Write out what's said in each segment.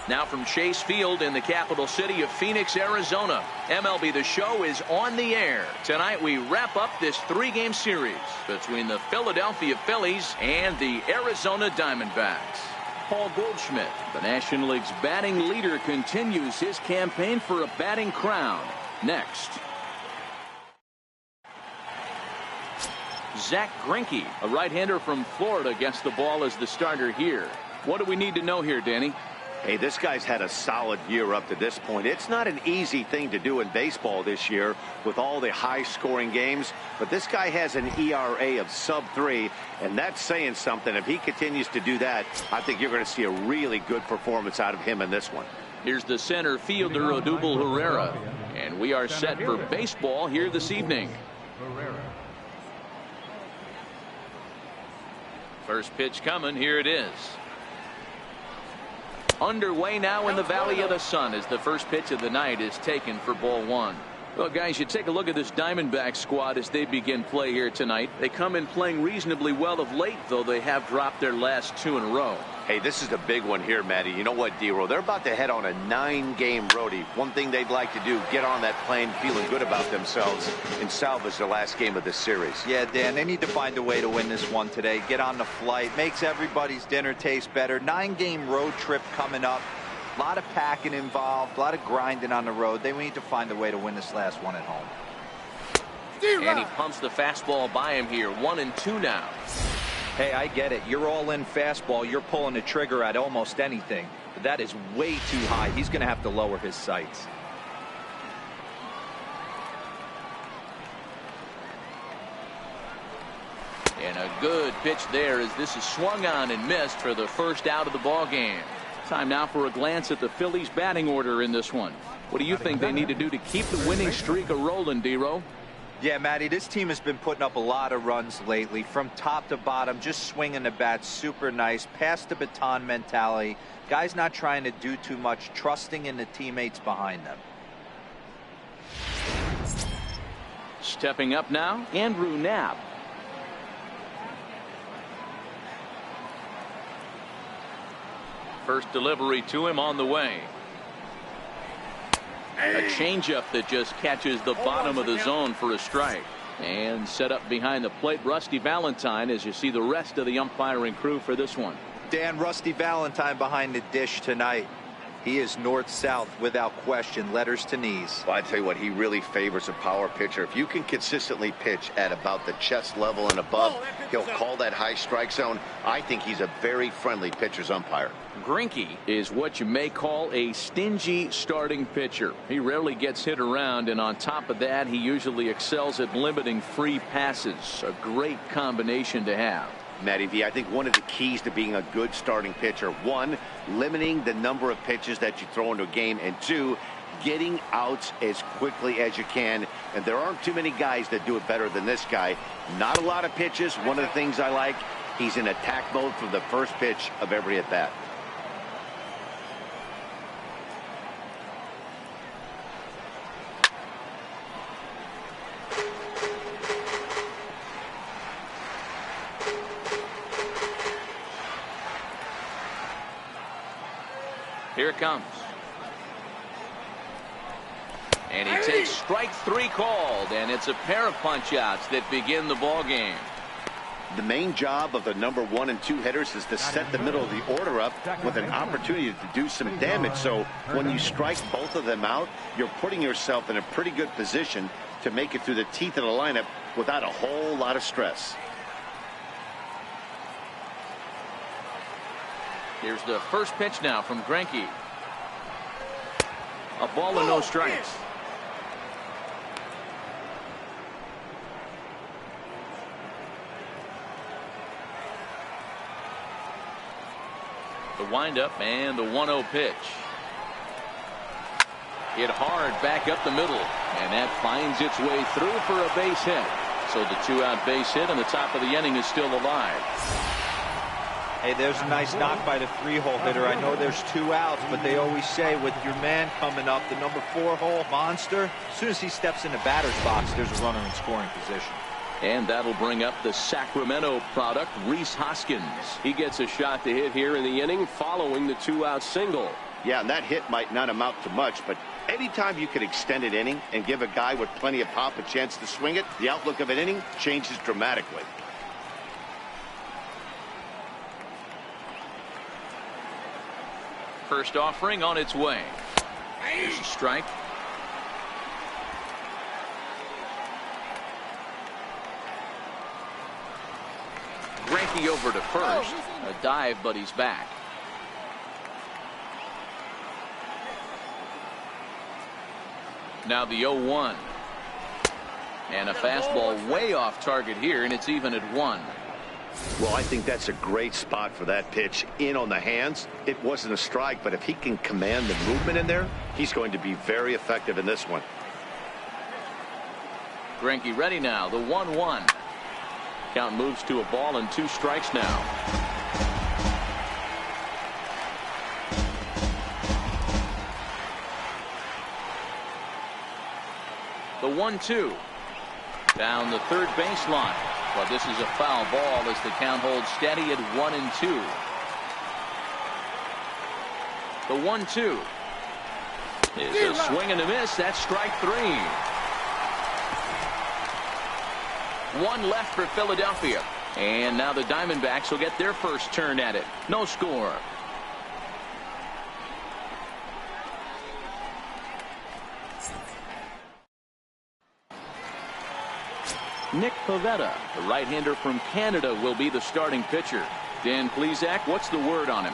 Now from Chase Field in the capital city of Phoenix, Arizona, MLB The Show is on the air. Tonight we wrap up this 3-game series between the Philadelphia Phillies and the Arizona Diamondbacks. Paul Goldschmidt, the National League's batting leader, continues his campaign for a batting crown. Next. Zach Greinke, a right-hander from Florida, gets the ball as the starter here. What do we need to know here, Danny? Hey, this guy's had a solid year up to this point. It's not an easy thing to do in baseball this year with all the high-scoring games, but this guy has an ERA of sub-3, and that's saying something. If he continues to do that, I think you're going to see a really good performance out of him in this one. Here's the center fielder, Odubel Herrera, and we are set for baseball here this evening. First pitch coming. Here it is. Underway now in the Valley of the Sun as the first pitch of the night is taken for ball 1. Well, guys, you take a look at this Diamondback squad as they begin play here tonight. They come in playing reasonably well of late, though they have dropped their last 2 in a row. Hey, this is a big one here, Matty. You know what, D-Roll? They're about to head on a 9-game roadie. One thing they'd like to do, get on that plane feeling good about themselves and salvage the last game of this series. Yeah, Dan, they need to find a way to win this one today. Get on the flight. Makes everybody's dinner taste better. 9-game road trip coming up. A lot of packing involved, a lot of grinding on the road. They need to find a way to win this last one at home. And he pumps the fastball by him here. 1-2 now. Hey, I get it. You're all in fastball. You're pulling the trigger at almost anything. But that is way too high. He's going to have to lower his sights. And a good pitch there as this is swung on and missed for the first out of the ball game. Time now for a glance at the Phillies batting order in this one. What do you think they need to do to keep the winning streak a-rolling, D-Row? Yeah, Matty, this team has been putting up a lot of runs lately. From top to bottom, just swinging the bat super nice. Pass the baton mentality. Guys not trying to do too much, trusting in the teammates behind them. Stepping up now, Andrew Knapp. First delivery to him on the way. A changeup that just catches the bottom of the zone for a strike. And set up behind the plate, Rusty Valentine, as you see the rest of the umpiring crew for this one. Dan, Rusty Valentine behind the dish tonight. He is north-south without question, letters to knees. Well, I tell you what, he really favors a power pitcher. If you can consistently pitch at about the chest level and above, he'll call that high strike zone. I think he's a very friendly pitcher's umpire. Greinke is what you may call a stingy starting pitcher. He rarely gets hit around, and on top of that, he usually excels at limiting free passes. A great combination to have. Matty V, I think one of the keys to being a good starting pitcher, 1, limiting the number of pitches that you throw into a game, and 2, getting outs as quickly as you can. And there aren't too many guys that do it better than this guy. Not a lot of pitches. One of the things I like, he's in attack mode from the first pitch of every at bat. Here it comes. And he takes strike 3 called, and it's a pair of punch-outs that begin the ball game. The main job of the number 1 and 2 hitters is to set the middle of the order up with an opportunity to do some damage. So when you strike both of them out, you're putting yourself in a pretty good position to make it through the teeth of the lineup without a whole lot of stress. Here's the first pitch now from Greinke. A ball and no strikes. The windup and the 1-0 pitch. Hit hard back up the middle, and that finds its way through for a base hit. So the 2-out base hit, and the top of the inning is still alive. Hey, there's a nice knock by the 3-hole hitter. I know there's 2 outs, but they always say with your man coming up, the number 4-hole monster, as soon as he steps in the batter's box, there's a runner in scoring position. And that'll bring up the Sacramento product, Rhys Hoskins. He gets a shot to hit here in the inning following the 2-out single. Yeah, and that hit might not amount to much, but anytime you can extend an inning and give a guy with plenty of pop a chance to swing it, the outlook of an inning changes dramatically. First offering on its way. Here's a strike. Greinke over to first. A dive, but he's back. Now the 0-1. And a fastball way off target here, and it's even at 1. Well, I think that's a great spot for that pitch. In on the hands. It wasn't a strike, but if he can command the movement in there, he's going to be very effective in this one. Greinke ready now. The 1-1. Count moves to a ball and 2 strikes now. The 1-2. Down the third baseline. But this is a foul ball as the count holds steady at 1-2. The 1-2 is a swing and a miss. That's strike 3. 1 left for Philadelphia. And now the Diamondbacks will get their first turn at it. No score. Nick Pivetta, the right-hander from Canada, will be the starting pitcher. Dan Plesac, what's the word on him?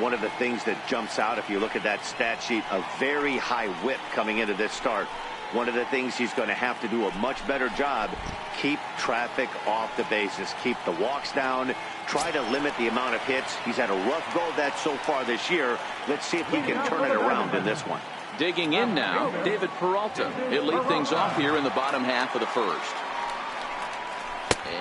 One of the things that jumps out if you look at that stat sheet, a very high whip coming into this start. One of the things he's going to have to do a much better job, keep traffic off the bases, keep the walks down, try to limit the amount of hits. He's had a rough go of that so far this year. Let's see if he can turn it around in this one. Digging in now, David Peralta. He'll lead things off here in the bottom half of the first.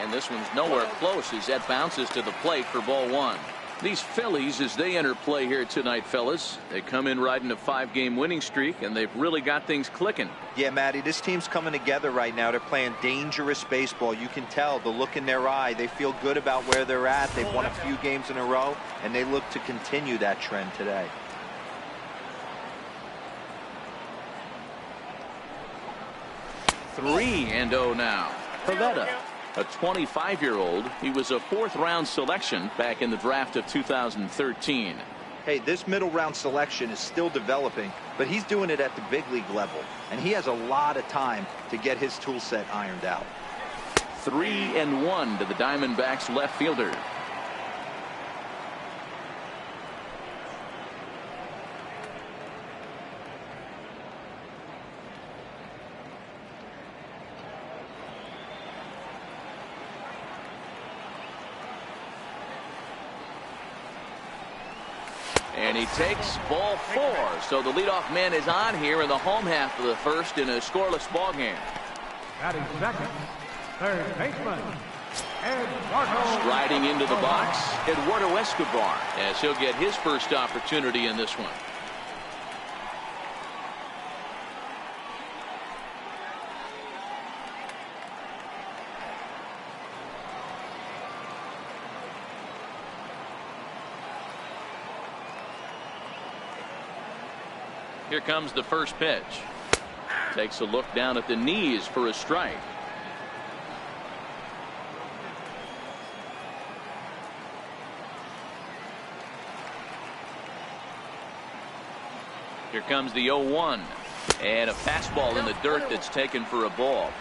And this one's nowhere close as that bounces to the plate for ball 1. These Phillies, as they enter play here tonight, fellas, they come in riding a 5-game winning streak, and they've really got things clicking. Yeah, Matty, this team's coming together right now. They're playing dangerous baseball. You can tell the look in their eye. They feel good about where they're at. They've won a few games in a row, and they look to continue that trend today. Three and 0 now. Pivetta, a 25-year-old. He was a 4th-round selection back in the draft of 2013. Hey, this middle round selection is still developing, but he's doing it at the big league level, and he has a lot of time to get his tool set ironed out. 3-1 to the Diamondbacks left fielder. And he takes ball 4. So the leadoff man is on here in the home half of the first in a scoreless ball game. Batting second, third baseman, Eduardo. Striding into the box, Eduardo Escobar, as he'll get his first opportunity in this one. Here comes the first pitch. Takes a look down at the knees for a strike. Here comes the 0-1. And a fastball in the dirt that's taken for a ball.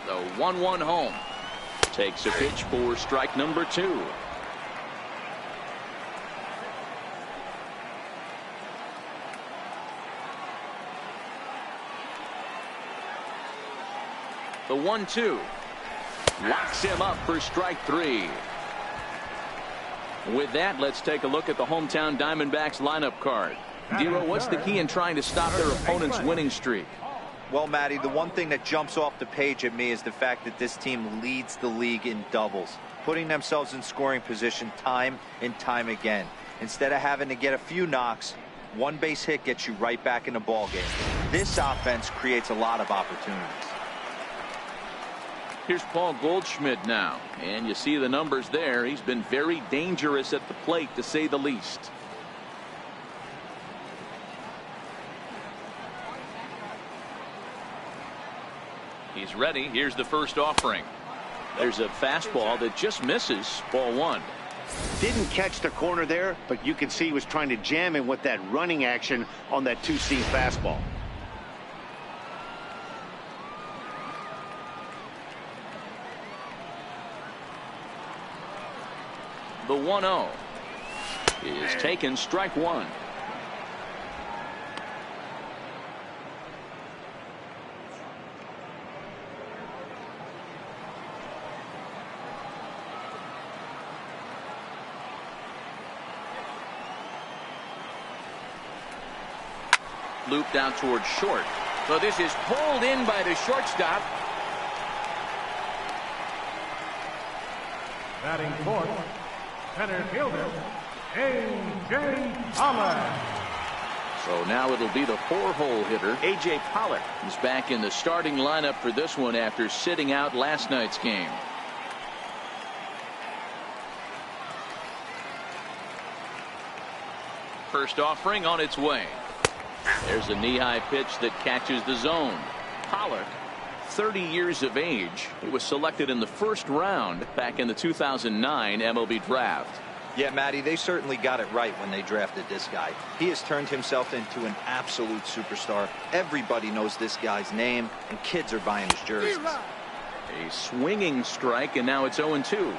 The 1-1 home. Takes a pitch for strike number 2. The 1-2 locks him up for strike 3. With that, let's take a look at the hometown Diamondbacks lineup card. Dero, what's the key in trying to stop their opponent's winning streak? Well, Matty, the one thing that jumps off the page at me is the fact that this team leads the league in doubles, putting themselves in scoring position time and time again. Instead of having to get a few knocks, one base hit gets you right back in the ball game. This offense creates a lot of opportunities. Here's Paul Goldschmidt now, and you see the numbers there. He's been very dangerous at the plate, to say the least. He's ready. Here's the first offering. There's a fastball that just misses. Ball one. Didn't catch the corner there, but you can see he was trying to jam him with that running action on that two-seam fastball. The 1-0 is taken, strike one. Looped out towards short. So this is pulled in by the shortstop. Batting fourth, center fielder, A.J. Pollard. So now it'll be the 4-hole hitter, A.J. Pollard. He's back in the starting lineup for this one after sitting out last night's game. First offering on its way. There's a knee-high pitch that catches the zone. Pollard, 30 years of age. He was selected in the first round back in the 2009 MLB draft. Yeah, Matty, they certainly got it right when they drafted this guy. He has turned himself into an absolute superstar. Everybody knows this guy's name, and kids are buying his jerseys. A swinging strike, and now it's 0-2.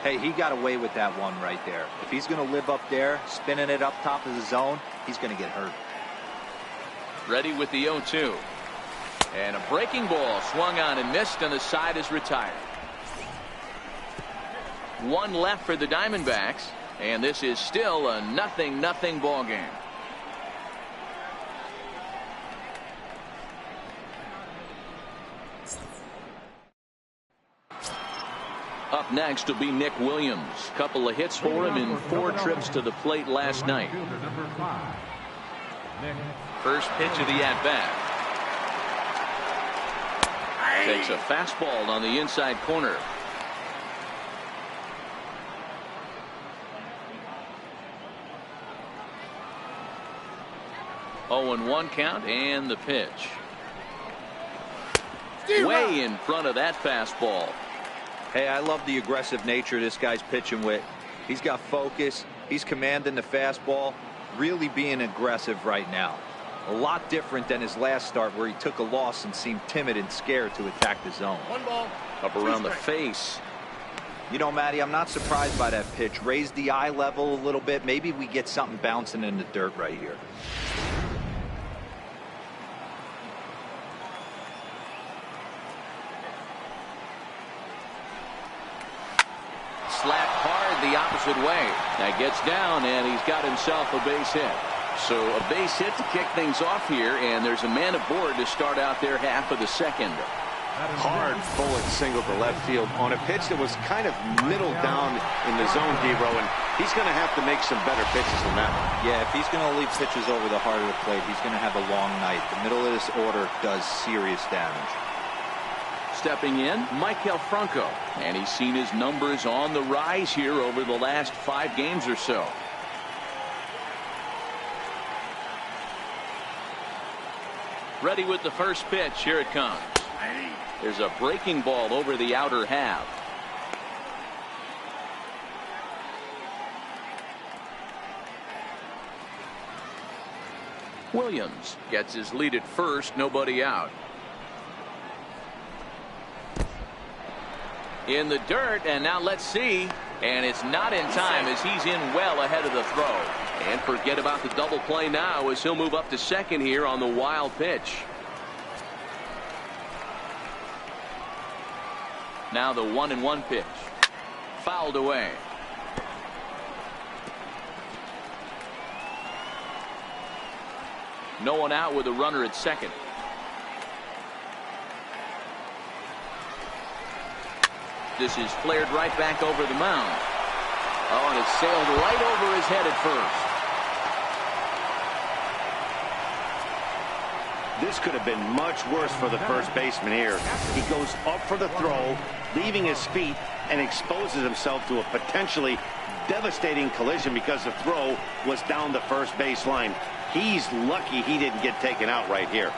Hey, he got away with that one right there. If he's going to live up there, spinning it up top of the zone, he's going to get hurt. Ready with the 0-2. And a breaking ball swung on and missed, and the side is retired. One left for the Diamondbacks, and this is still a 0-0 ball game. Up next will be Nick Williams. Couple of hits for him in 4 trips to the plate last night. First pitch of the at-bat. Takes a fastball on the inside corner. Oh, and 1 count, and the pitch. Way in front of that fastball. Hey, I love the aggressive nature this guy's pitching with. He's got focus. He's commanding the fastball. Really being aggressive right now. A lot different than his last start where he took a loss and seemed timid and scared to attack the zone. 1 ball. Up around the face. You know, Matty, I'm not surprised by that pitch. Raise the eye level a little bit. Maybe we get something bouncing in the dirt right here. Slapped hard the opposite way. That gets down, and he's got himself a base hit. So a base hit to kick things off here, and there's a man aboard to start out their half of the second. Hard bullet single to left field on a pitch that was kind of middle down in the zone, Debro, and he's going to have to make some better pitches than that. Yeah, if he's going to leave pitches over the heart of the plate, he's going to have a long night. The middle of this order does serious damage. Stepping in, Michael Franco, and he's seen his numbers on the rise here over the last 5 games or so. Ready with the first pitch. Here it comes. There's a breaking ball over the outer half. Williams gets his lead at first, nobody out. In the dirt, and now let's see. And it's not in time as he's in well ahead of the throw. And forget about the double play now as he'll move up to second here on the wild pitch. Now the 1-1 pitch. Fouled away. No one out with a runner at second. This is flared right back over the mound. Oh, and it sailed right over his head at first. This could have been much worse for the first baseman here. He goes up for the throw, leaving his feet, and exposes himself to a potentially devastating collision because the throw was down the first base line. He's lucky he didn't get taken out right here.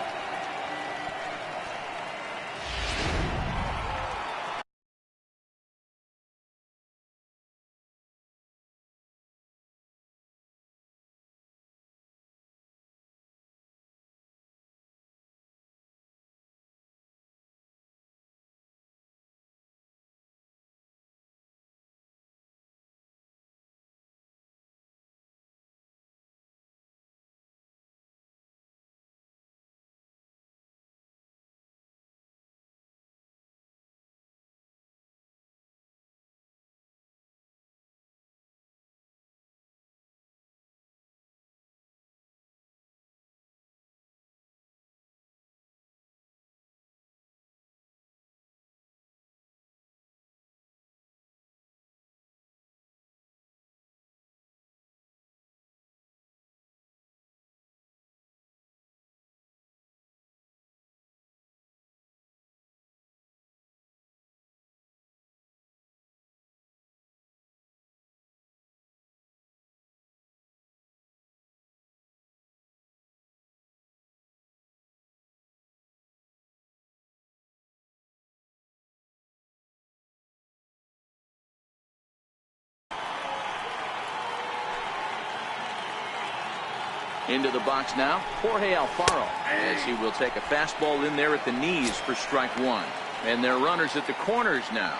Into the box now, Jorge Alfaro, as he will take a fastball in there at the knees for strike one. And their runners at the corners now.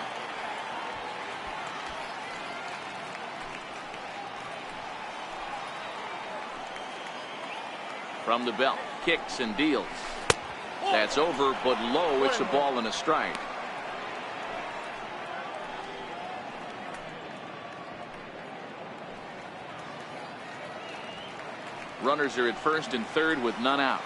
From the belt, kicks and deals. That's over, but low. It's a ball and a strike. Runners are at first and third with none out.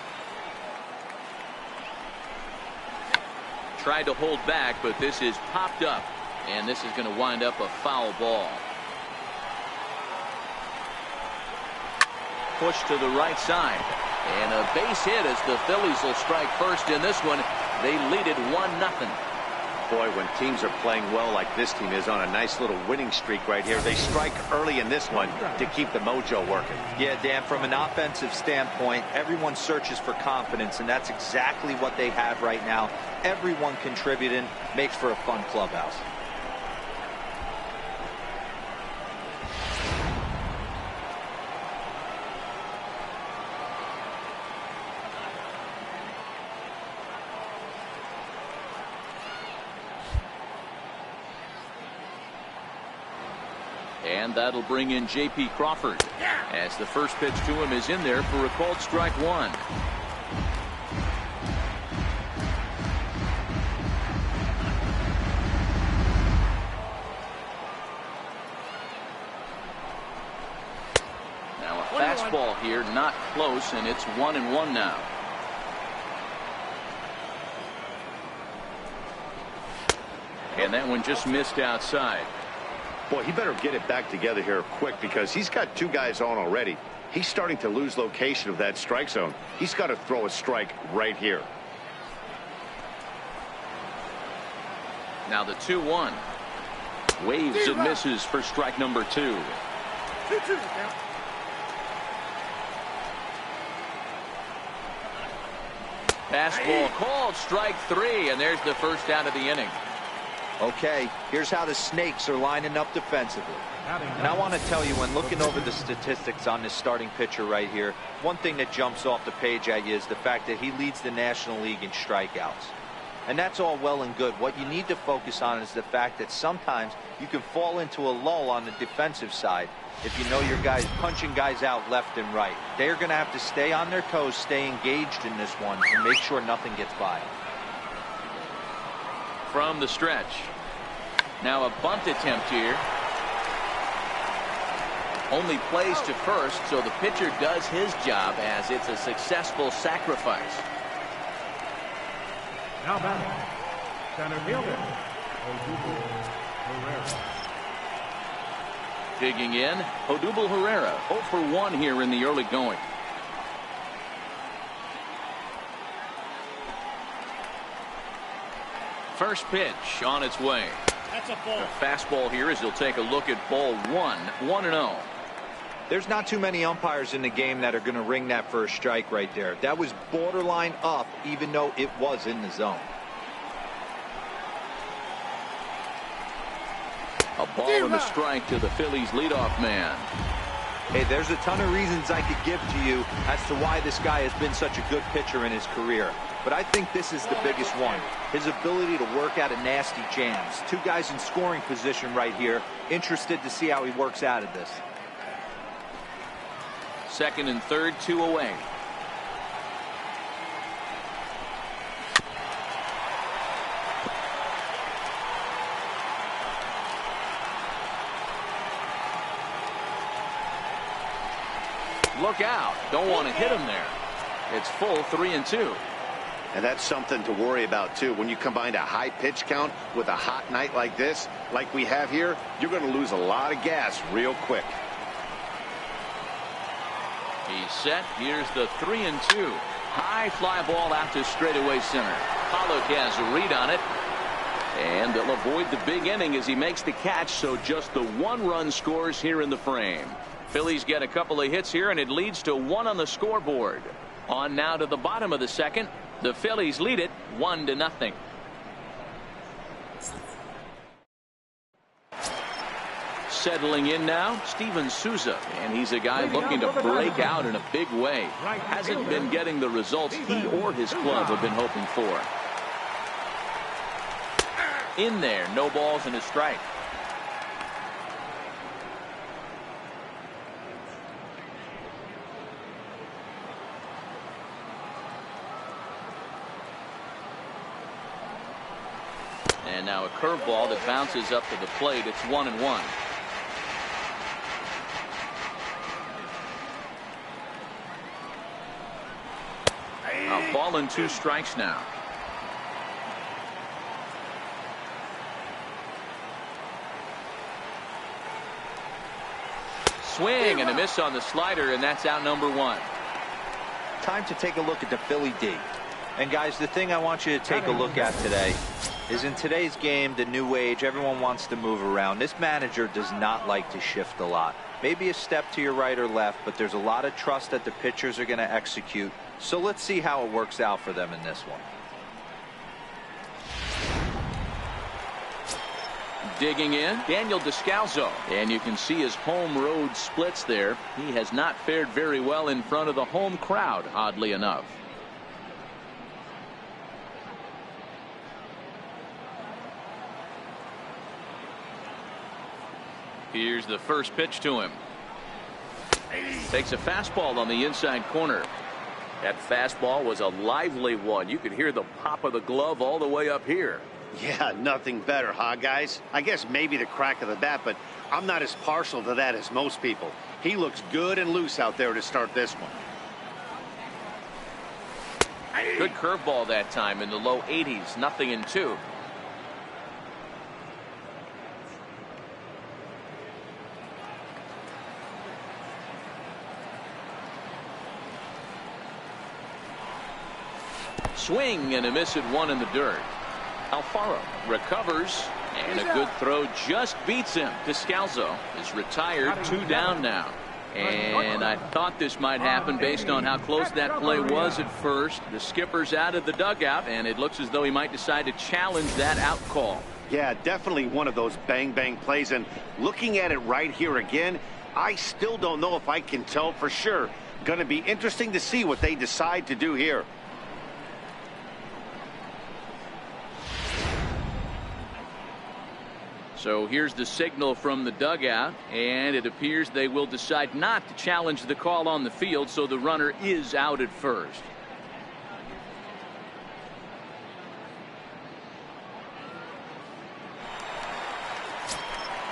Tried to hold back, but this is popped up, and this is going to wind up a foul ball. Push to the right side, and a base hit as the Phillies will strike first in this one. They lead it 1-0. Boy, when teams are playing well like this team is on a nice little winning streak right here, they strike early in this one to keep the mojo working. Yeah, Dan, from an offensive standpoint, everyone searches for confidence, and that's exactly what they have right now. Everyone contributing makes for a fun clubhouse. And that'll bring in J.P. Crawford, as the first pitch to him is in there for a called strike one. Now a fastball here, not close, and it's 1-1 now. And that one just missed outside. Boy, he better get it back together here quick, because he's got two guys on already. He's starting to lose location of that strike zone. He's got to throw a strike right here. Now the 2-1. Waves and misses for strike number 2. Fastball called strike 3, and there's the first out of the inning. Okay, here's how the Snakes are lining up defensively. And I want to tell you, when looking over the statistics on this starting pitcher right here, one thing that jumps off the page at you is the fact that he leads the National League in strikeouts. And that's all well and good. What you need to focus on is the fact that sometimes you can fall into a lull on the defensive side if you know your guys punching guys out left and right. They're going to have to stay on their toes, stay engaged in this one, and make sure nothing gets by them. From the stretch. Now a bunt attempt here. Only plays to first, so the pitcher does his job as it's a successful sacrifice. Now batting, center fielder, Herrera. Digging in, Odubel Herrera, 0 for 1 here in the early going. First pitch on its way. That's a ball. The fastball here as he'll take a look at ball one. 1-0. There's not too many umpires in the game that are going to ring that first strike right there. That was borderline up, even though it was in the zone. A ball and a strike to the Phillies leadoff man. Hey, there's a ton of reasons I could give to you as to why this guy has been such a good pitcher in his career. But I think this is the biggest one. His ability to work out of nasty jams. Two guys in scoring position right here. Interested to see how he works out of this. Second and third, 2 away. Look out. Don't want to hit him there. It's full 3-2. And that's something to worry about, too. When you combine a high pitch count with a hot night like this, like we have here, you're going to lose a lot of gas real quick. He's set. Here's the 3-2. High fly ball out to straightaway center. Hallo has a read on it. And they'll avoid the big inning as he makes the catch, so just the 1-run scores here in the frame. Phillies get a couple of hits here, and it leads to 1 on the scoreboard. On now to the bottom of the second. The Phillies lead it 1-0. Settling in now, Steven Souza, and he's a guy looking to break out in a big way. Hasn't been getting the results he or his club have been hoping for. In there, no balls and a strike. And now a curveball that bounces up to the plate. It's 1-1. A ball and 2 strikes now. Swing and a miss on the slider, and that's out number 1. Time to take a look at the Philly D. And guys, the thing I want you to take a look at today is in today's game, the new age, everyone wants to move around. This manager does not like to shift a lot. Maybe a step to your right or left, but there's a lot of trust that the pitchers are going to execute. So let's see how it works out for them in this one. Digging in, Daniel Descalzo. And you can see his home road splits there. He has not fared very well in front of the home crowd, oddly enough. Here's the first pitch to him. Takes a fastball on the inside corner. That fastball was a lively one. You could hear the pop of the glove all the way up here. Yeah, nothing better, huh, guys? I guess maybe the crack of the bat, but I'm not as partial to that as most people. He looks good and loose out there to start this one. Good curveball that time in the low 80s. 0-2. Swing and a miss at 1 in the dirt. Alfaro recovers, and a good throw just beats him. Descalzo is retired, 2 down now. And I thought this might happen based on how close that play was at first. The skipper's out of the dugout, and it looks as though he might decide to challenge that out call. Yeah, definitely one of those bang-bang plays. And looking at it right here again, I still don't know if I can tell for sure. Going to be interesting to see what they decide to do here. So here's the signal from the dugout, and it appears they will decide not to challenge the call on the field, so the runner is out at first.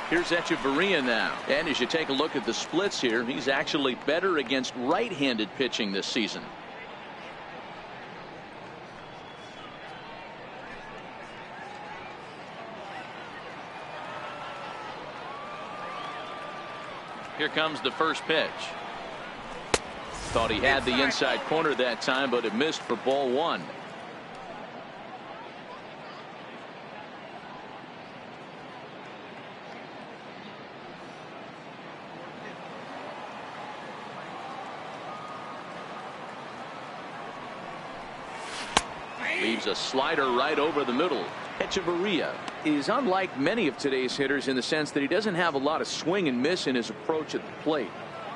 Here's Echeverria now. And as you take a look at the splits here, he's actually better against right-handed pitching this season. Here comes the first pitch. Thought he had the inside corner that time, but it missed for ball 1. Leaves a slider right over the middle. Echeverria is unlike many of today's hitters in the sense that he doesn't have a lot of swing and miss in his approach at the plate.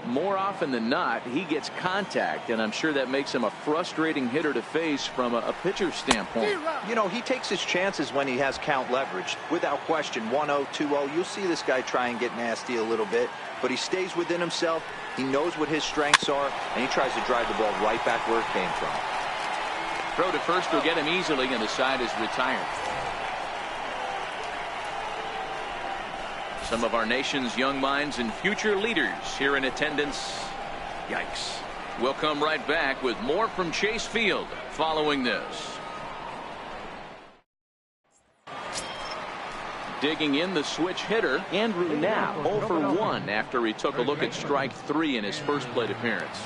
More often than not, he gets contact, and I'm sure that makes him a frustrating hitter to face from a pitcher's standpoint. You know, he takes his chances when he has count leverage. Without question, 1-0, 2-0, you'll see this guy try and get nasty a little bit, but he stays within himself. He knows what his strengths are, and he tries to drive the ball right back where it came from. Throw to first will get him easily, and the side is retired. Some of our nation's young minds and future leaders here in attendance. Yikes. We'll come right back with more from Chase Field following this. Digging in the switch hitter, Andrew Knapp 0 for 1 after he took a look at strike 3 in his first plate appearance.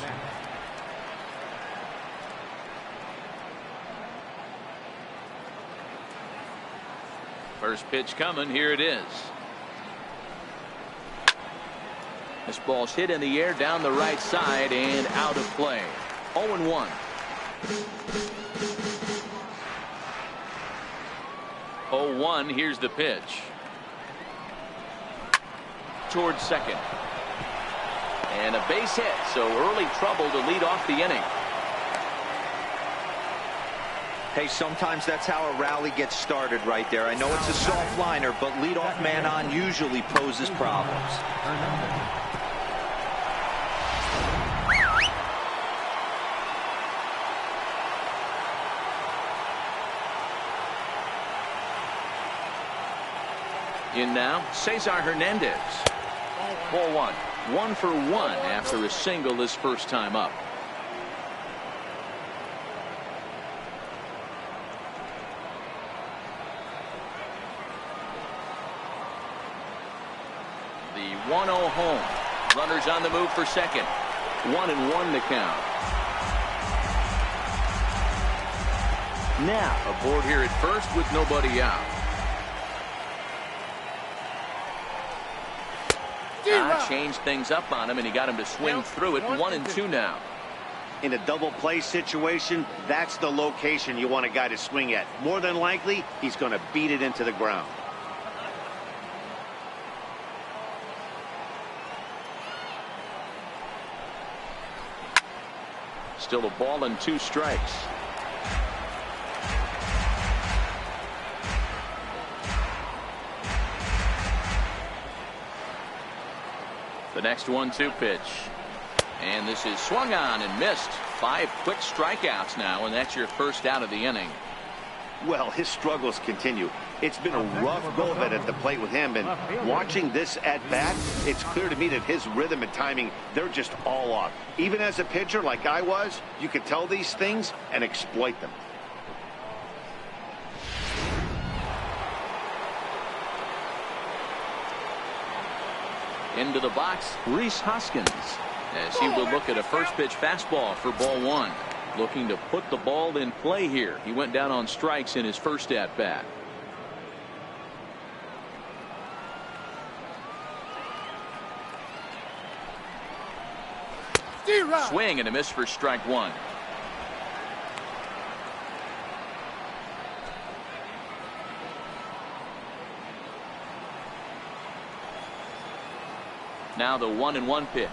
First pitch coming. Here it is. This ball's hit in the air down the right side and out of play. 0-1. 0-1. Here's the pitch. Towards second. And a base hit, so early trouble to lead off the inning. Hey, sometimes that's how a rally gets started right there. I know it's a soft liner, but leadoff man on usually poses problems. In now, Cesar Hernandez. Ball 1. 1 for 1 after a single his first time up. The 1-0 home. Runners on the move for second. 1-1 the count. Now aboard here at first with nobody out. Changed things up on him, and he got him to swing through it. 1-2 now. In a double play situation, that's the location you want a guy to swing at. More than likely, he's going to beat it into the ground. Still a ball and 2 strikes. The next 1-2 pitch. And this is swung on and missed. 5 quick strikeouts now, and that's your first out of the inning. Well, his struggles continue. It's been a rough go of it at the plate with him, and watching this at bat, it's clear to me that his rhythm and timing, they're just all off. Even as a pitcher like I was, you could tell these things and exploit them. Into the box, Rhys Hoskins, as he will look at a first pitch fastball for ball 1. Looking to put the ball in play here. He went down on strikes in his first at bat. Swing and a miss for strike 1. Now the 1-1 pitch.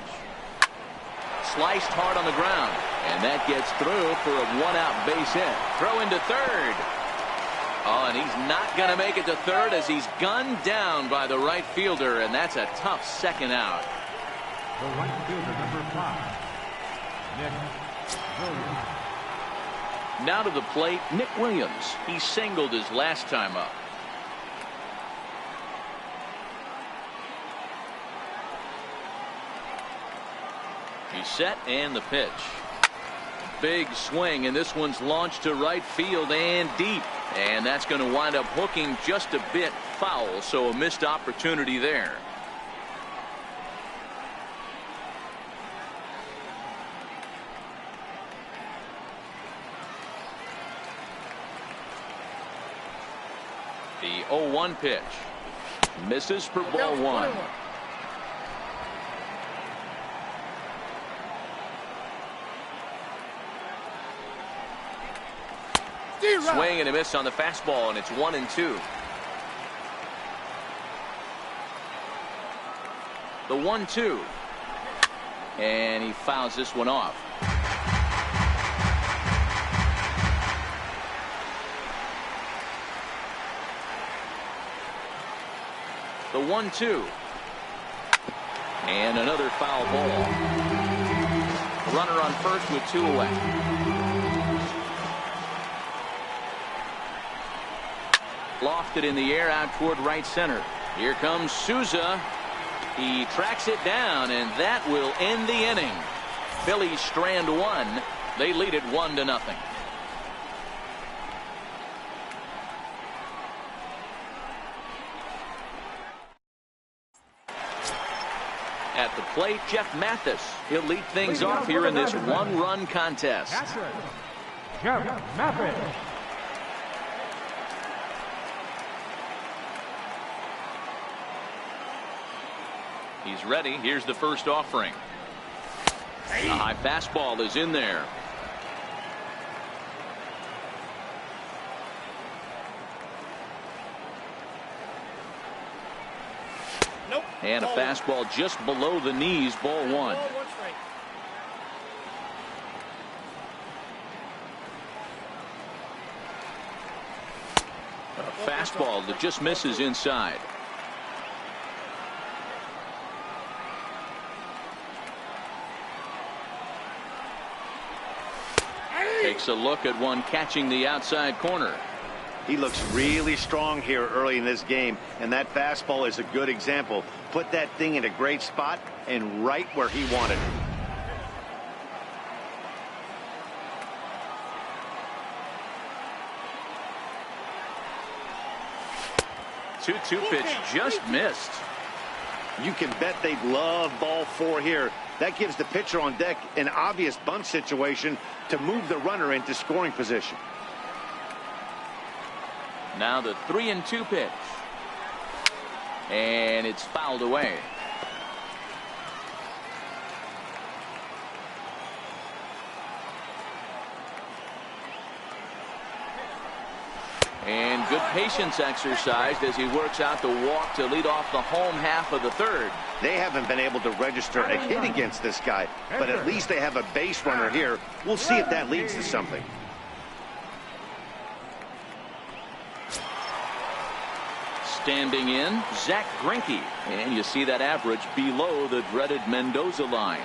Sliced hard on the ground, and that gets through for a 1-out base hit. Throw into third. Oh, and he's not going to make it to third as he's gunned down by the right fielder, and that's a tough second out. The right fielder, number 5, Nick Williams. Now to the plate, Nick Williams. He singled his last time up. He's set, and the pitch. Big swing, and this one's launched to right field and deep. And that's going to wind up hooking just a bit foul, so a missed opportunity there. The 0-1 pitch. Misses for ball 1. Swing and a miss on the fastball, and it's 1-2. The 1-2. And he fouls this one off. The 1-2. And another foul ball. Runner on first with 2 away. Lofted in the air out toward right center. Here comes Souza. He tracks it down, and that will end the inning. Phillies strand 1. They lead it 1-0. At the plate, Jeff Mathis. He'll lead things off here in this 1-run contest. Jeff Mathis. He's ready. Here's the first offering. A high fastball is in there. Nope. And a fastball just below the knees, ball 1. A fastball that just misses inside. Takes a look at one catching the outside corner. He looks really strong here early in this game, and that fastball is a good example. Put that thing in a great spot and right where he wanted it. Two pitch just missed. You can bet they'd love ball 4 here. That gives the pitcher on deck an obvious bunt situation to move the runner into scoring position. Now the 3-2 pitch. And it's fouled away. And good patience exercised as he works out the walk to lead off the home half of the 3rd. They haven't been able to register a hit against this guy, but at least they have a base runner here. We'll see if that leads to something. Standing in, Zach Greinke. And you see that average below the dreaded Mendoza line.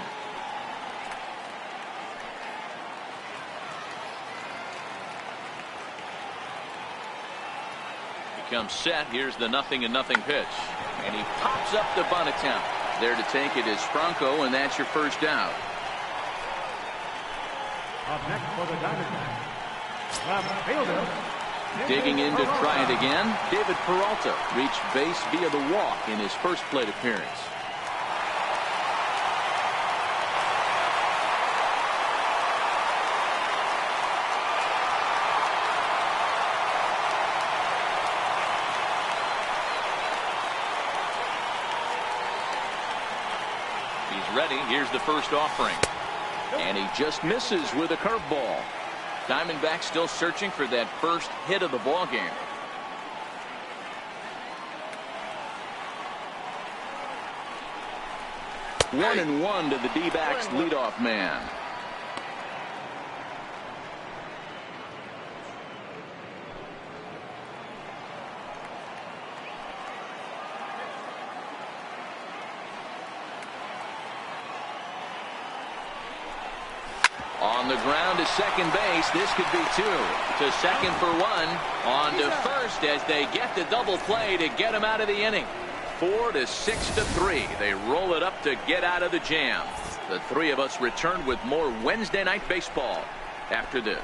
Comes set. Here's the 0-0 pitch, and he pops up the bunt attempt. There to take it is Franco, and that's your first out. Up next for the Diamondbacks, left fielder. Digging in to try it again, David Peralta reached base via the walk in his first plate appearance. Ready. Here's the first offering, and he just misses with a curveball. Diamondbacks still searching for that first hit of the ball game. One and one to the D-backs leadoff man. On the ground to second base. This could be 2. To second for 1. On to first as they get the double play to get him out of the inning. 4-6-3. They roll it up to get out of the jam. The 3 of us return with more Wednesday night baseball after this.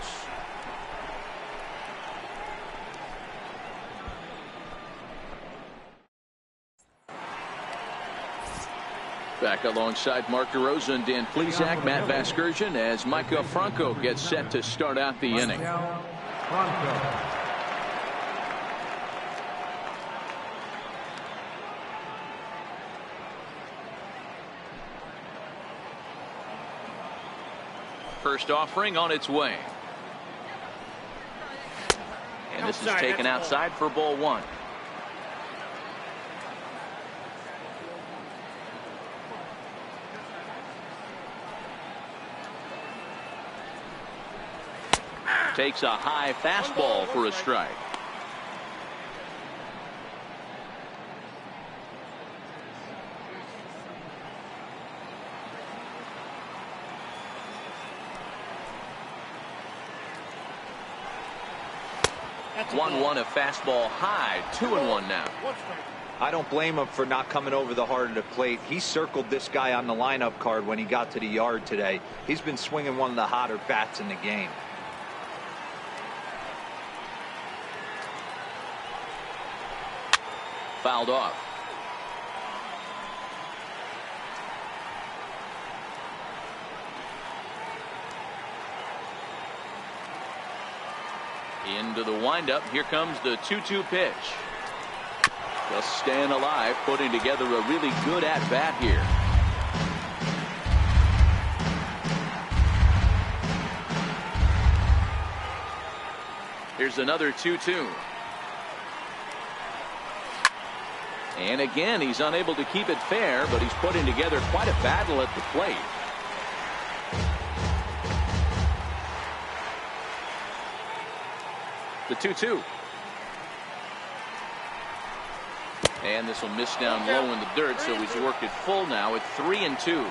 Back alongside Mark DeRosa and Dan Plesac, Matt Vasgersian, as Micah Franco gets set to start out the inning. First offering on its way. And this is taken outside for ball one. Takes a high fastball for a strike. That's 1-1, a fastball high. 2-1 now. I don't blame him for not coming over the heart of the plate. He circled this guy on the lineup card when he got to the yard today. He's been swinging one of the hotter bats in the game. Fouled off. Into the windup. Here comes the 2-2 pitch. Just staying alive, putting together a really good at-bat here. Here's another 2-2. And again, he's unable to keep it fair, but he's putting together quite a battle at the plate. The 2-2. And this will miss down low in the dirt, so he's worked it full now at 3-2.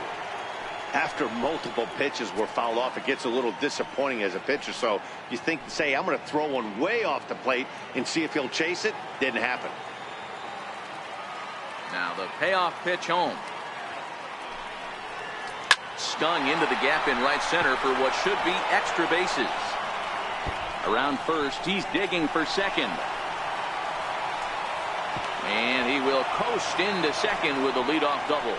After multiple pitches were fouled off, it gets a little disappointing as a pitcher. So you think, say, I'm going to throw one way off the plate and see if he'll chase it. Didn't happen. Now the payoff pitch home. Stung into the gap in right center for what should be extra bases. Around first, he's digging for second. And he will coast into second with a leadoff double.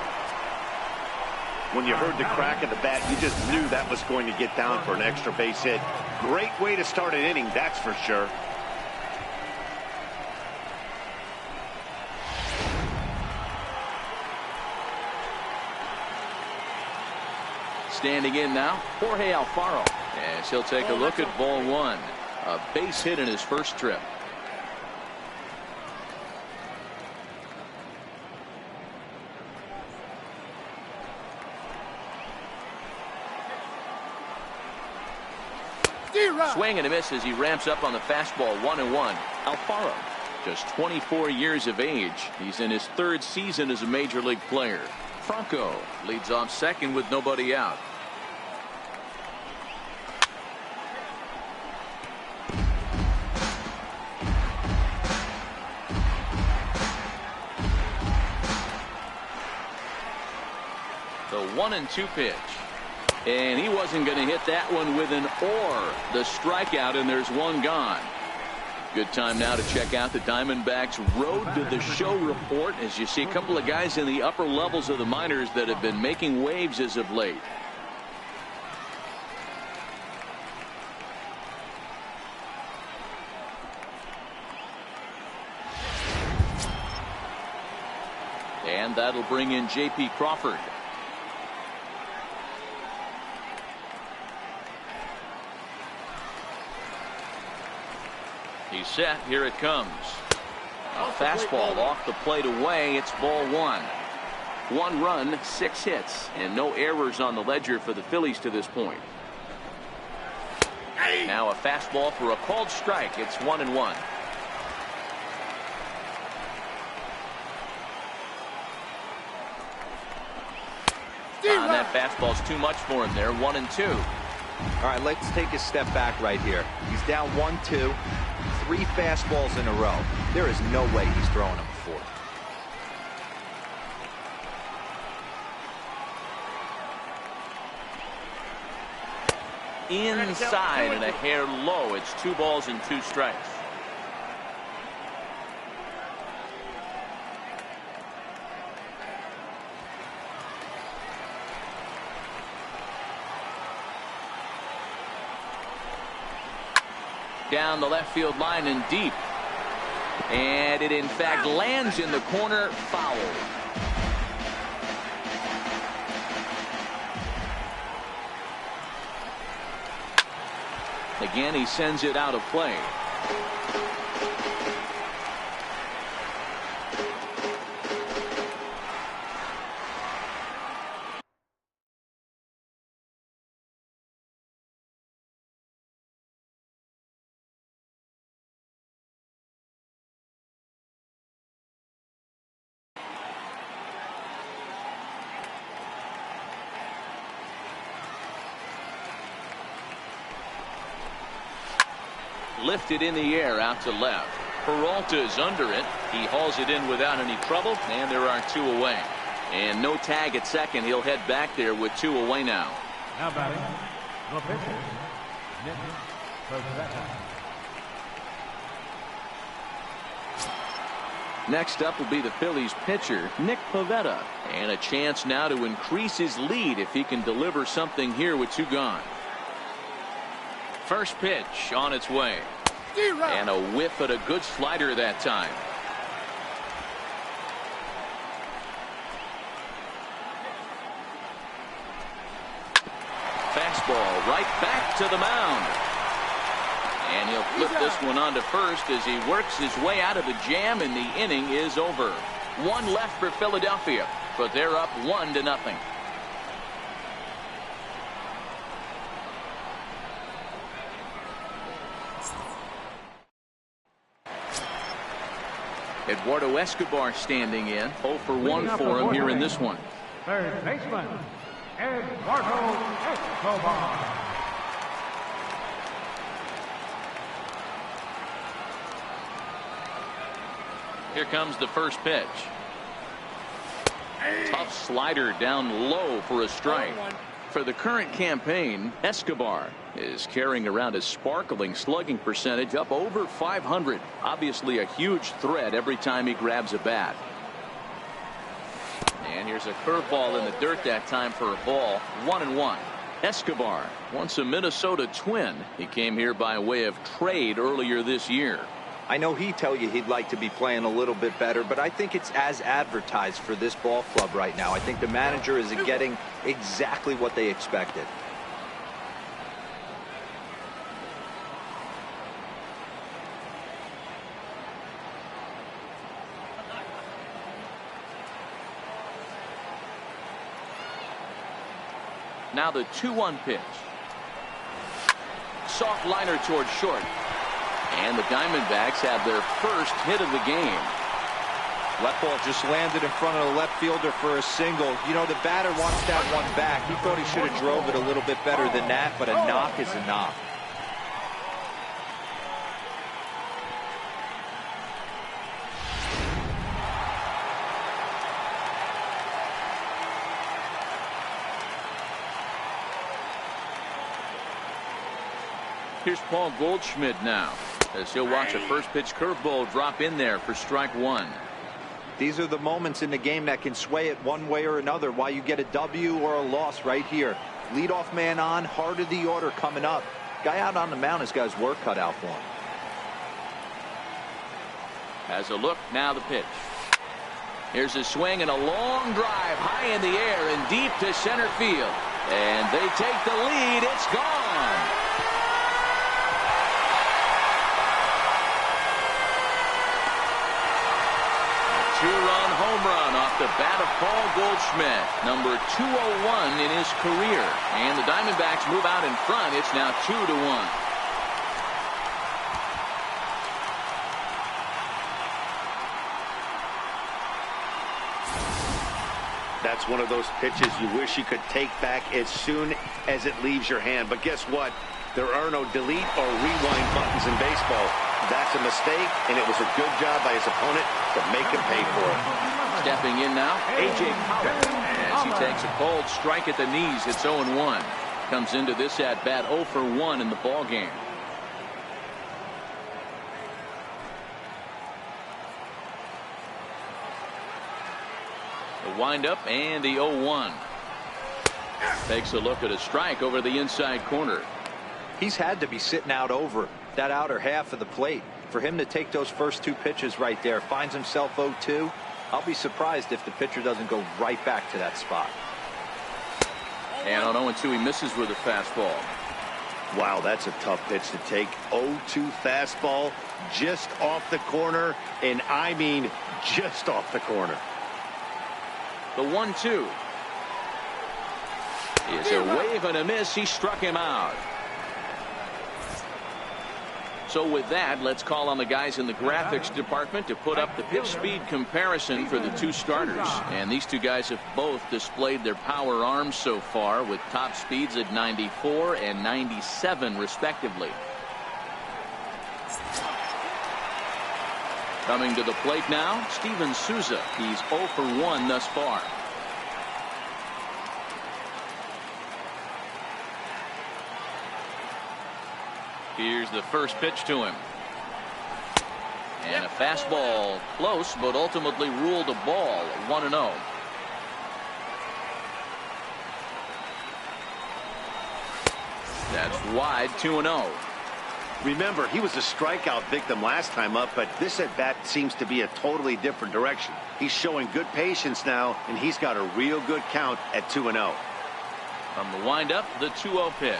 When you heard the crack of the bat, you just knew that was going to get down for an extra base hit. Great way to start an inning, that's for sure. Standing in now, Jorge Alfaro. As he'll take a look at ball one. A base hit in his first trip. Swing and a miss as he ramps up on the fastball. 1-1. Alfaro, just 24 years of age. He's in his third season as a major league player. Franco leads off second with nobody out. The 1-2 pitch. And he wasn't going to hit that one with an or. The strikeout, and there's one gone. Good time now to check out the Diamondbacks Road to the Show report, as you see a couple of guys in the upper levels of the minors that have been making waves as of late. And that'll bring in J.P. Crawford. He's set. Here it comes. A fastball off the plate away. It's ball one. 1 run, 6 hits, and no errors on the ledger for the Phillies to this point. Now a fastball for a called strike. It's 1-1. That fastball's too much for him there. 1-2. All right, let's take a step back right here. He's down 1-2. 3 fastballs in a row. There is no way he's throwing them a 4th. Inside and a hair low. It's 2 balls and 2 strikes. Down the left field line and deep. And it in fact lands in the corner. Foul. Again, he sends it out of play. lifted in the air out to left. Peralta's under it. He hauls it in without any trouble, and there are 2 away. And no tag at second. He'll head back there with 2 away now. Now batting, the pitcher, Nick Pivetta. Next up will be the Phillies pitcher, Nick Pivetta. And a chance now to increase his lead if he can deliver something here with 2 gone. First pitch on its way. And a whiff at a good slider that time. Fastball right back to the mound. And he'll flip this one on to first as he works his way out of the jam, and the inning is over. 1 left for Philadelphia, but they're up 1-0. Eduardo Escobar standing in. 0 for 1 for him here in this one. Third baseman, Eduardo Escobar. Here comes the first pitch. Tough slider down low for a strike. For the current campaign, Escobar is carrying around a sparkling slugging percentage up over 500. Obviously a huge threat every time he grabs a bat. And here's a curveball in the dirt that time for a ball. 1-1. Escobar, once a Minnesota Twin. He came here by way of trade earlier this year. I know he'd tell you he'd like to be playing a little bit better, but I think it's as advertised for this ball club right now. I think the manager is getting exactly what they expected. Now the 2-1 pitch. Soft liner towards short. And the Diamondbacks have their first hit of the game. Left ball just landed in front of the left fielder for a single. You know, the batter wants that one back. He thought he should have drove it a little bit better than that, but a knock is a knock. Here's Paul Goldschmidt now, as he'll watch a first pitch curveball drop in there for strike 1. These are the moments in the game that can sway it one way or another. Why you get a W or a loss right here. Leadoff man on, heart of the order coming up. Guy out on the mound has got his work cut out for him. Has a look, now the pitch. Here's a swing and a long drive high in the air and deep to center field. And they take the lead. It's gone. Two-run home run off the bat of Paul Goldschmidt, number 201 in his career. And the Diamondbacks move out in front. It's now 2-1. That's one of those pitches you wish you could take back as soon as it leaves your hand. But guess what? There are no delete or rewind buttons in baseball. That's a mistake, and it was a good job by his opponent to make him pay for it. Stepping in now, A.J. Pollock, as he takes a cold strike at the knees. It's 0-1. Comes into this at-bat 0 for 1 in the ball game. The windup and the 0-1. Takes a look at a strike over the inside corner. He's had to be sitting out over that outer half of the plate. For him to take those first 2 pitches right there, finds himself 0-2. I'll be surprised if the pitcher doesn't go right back to that spot. And on 0-2, he misses with a fastball. Wow, that's a tough pitch to take. 0-2 fastball just off the corner, and I mean just off the corner. The 1-2 is a wave and a miss. He struck him out. So with that, let's call on the guys in the graphics department to put up the pitch speed comparison for the 2 starters. And these 2 guys have both displayed their power arms so far, with top speeds at 94 and 97 respectively. Coming to the plate now, Steven Souza. He's 0 for 1 thus far. Here's the first pitch to him. And a fastball close, but ultimately ruled a ball. 1-0. That's wide. 2-0. Remember, he was a strikeout victim last time up, but this at bat seems to be a totally different direction. He's showing good patience now, and he's got a real good count at 2-0. From the windup, the 2-0 pitch.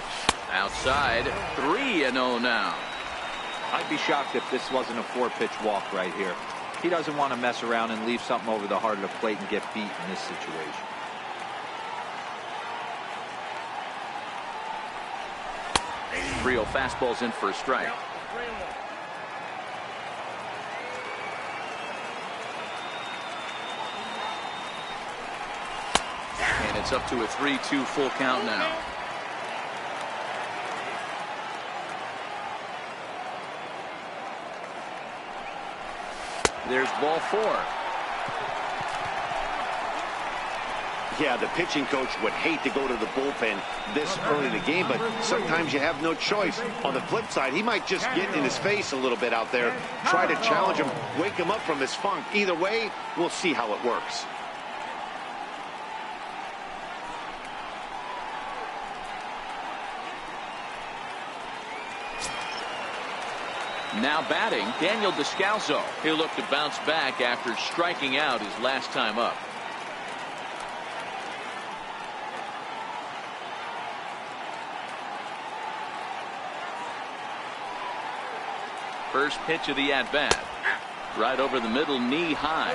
Outside, 3-0 now. I'd be shocked if this wasn't a 4-pitch walk right here. He doesn't want to mess around and leave something over the heart of the plate and get beat in this situation. Real fastball's in for a strike. And it's up to a 3-2 full count now. There's ball 4. Yeah, the pitching coach would hate to go to the bullpen this early in the game, but sometimes you have no choice. On the flip side, he might just get in his face a little bit out there, try to challenge him, wake him up from his funk. Either way, we'll see how it works. Now batting, Daniel Descalso. He'll look to bounce back after striking out his last time up. First pitch of the at-bat. Right over the middle, knee high.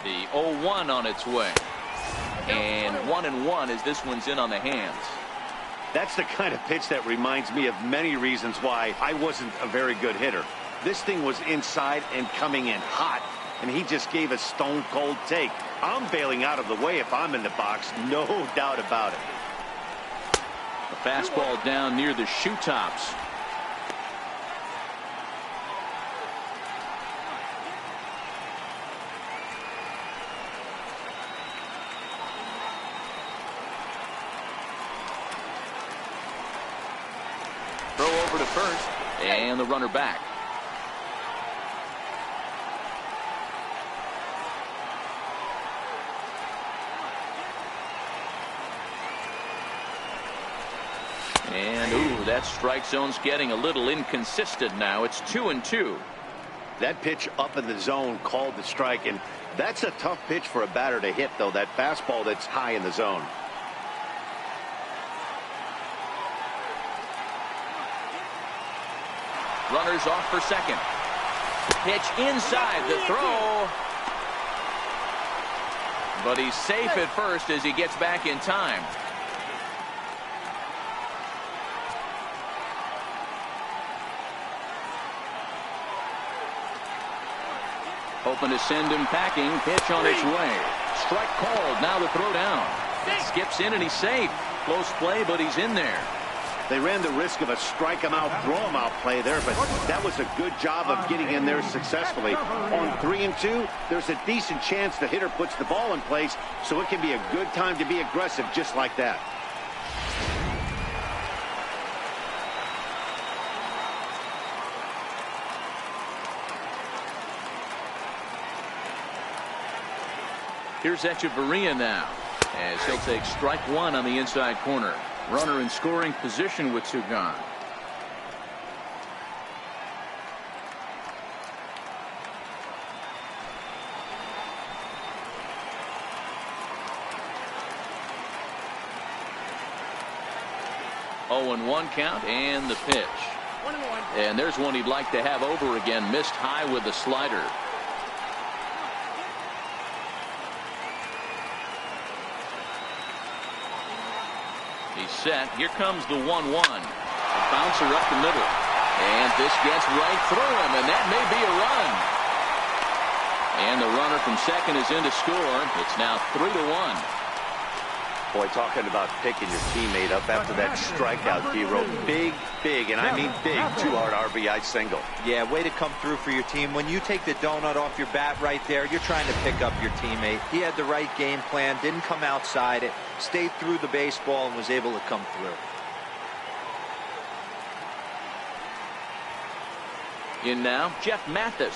The 0-1 on its way. And 1-1 as this one's in on the hands. That's the kind of pitch that reminds me of many reasons why I wasn't a very good hitter. This thing was inside and coming in hot, and he just gave a stone-cold take. I'm bailing out of the way if I'm in the box, no doubt about it. A fastball down near the shoe tops. Throw over to first, and the runner back. And ooh, that strike zone's getting a little inconsistent now. It's 2-2. That pitch up in the zone called the strike, and that's a tough pitch for a batter to hit, though, that fastball that's high in the zone. Runners off for second. Pitch inside the throw. But he's safe at first as he gets back in time. Hoping to send him packing. Pitch on its way. Strike called. Now the throw down. It skips in and he's safe. Close play, but he's in there. They ran the risk of a strike him out, throw him out play there, but that was a good job of getting in there successfully. On 3-2, there's a decent chance the hitter puts the ball in place, so it can be a good time to be aggressive just like that. Here's Echeverria now, as he'll take strike one on the inside corner. Runner in scoring position with two gone. Oh, and 1 count and the pitch. And there's one he'd like to have over again. Missed high with the slider. He's set. Here comes the 1-1. A bouncer up the middle. And this gets right through him, and that may be a run. And the runner from second is in to score. It's now 3-1. Boy, talking about picking your teammate up after that strikeout, D-Row. Big, and I mean big, two-hard RBI single. Yeah, way to come through for your team. When you take the donut off your bat right there, you're trying to pick up your teammate. He had the right game plan, didn't come outside it, stayed through the baseball, and was able to come through. In now, Jeff Mathis,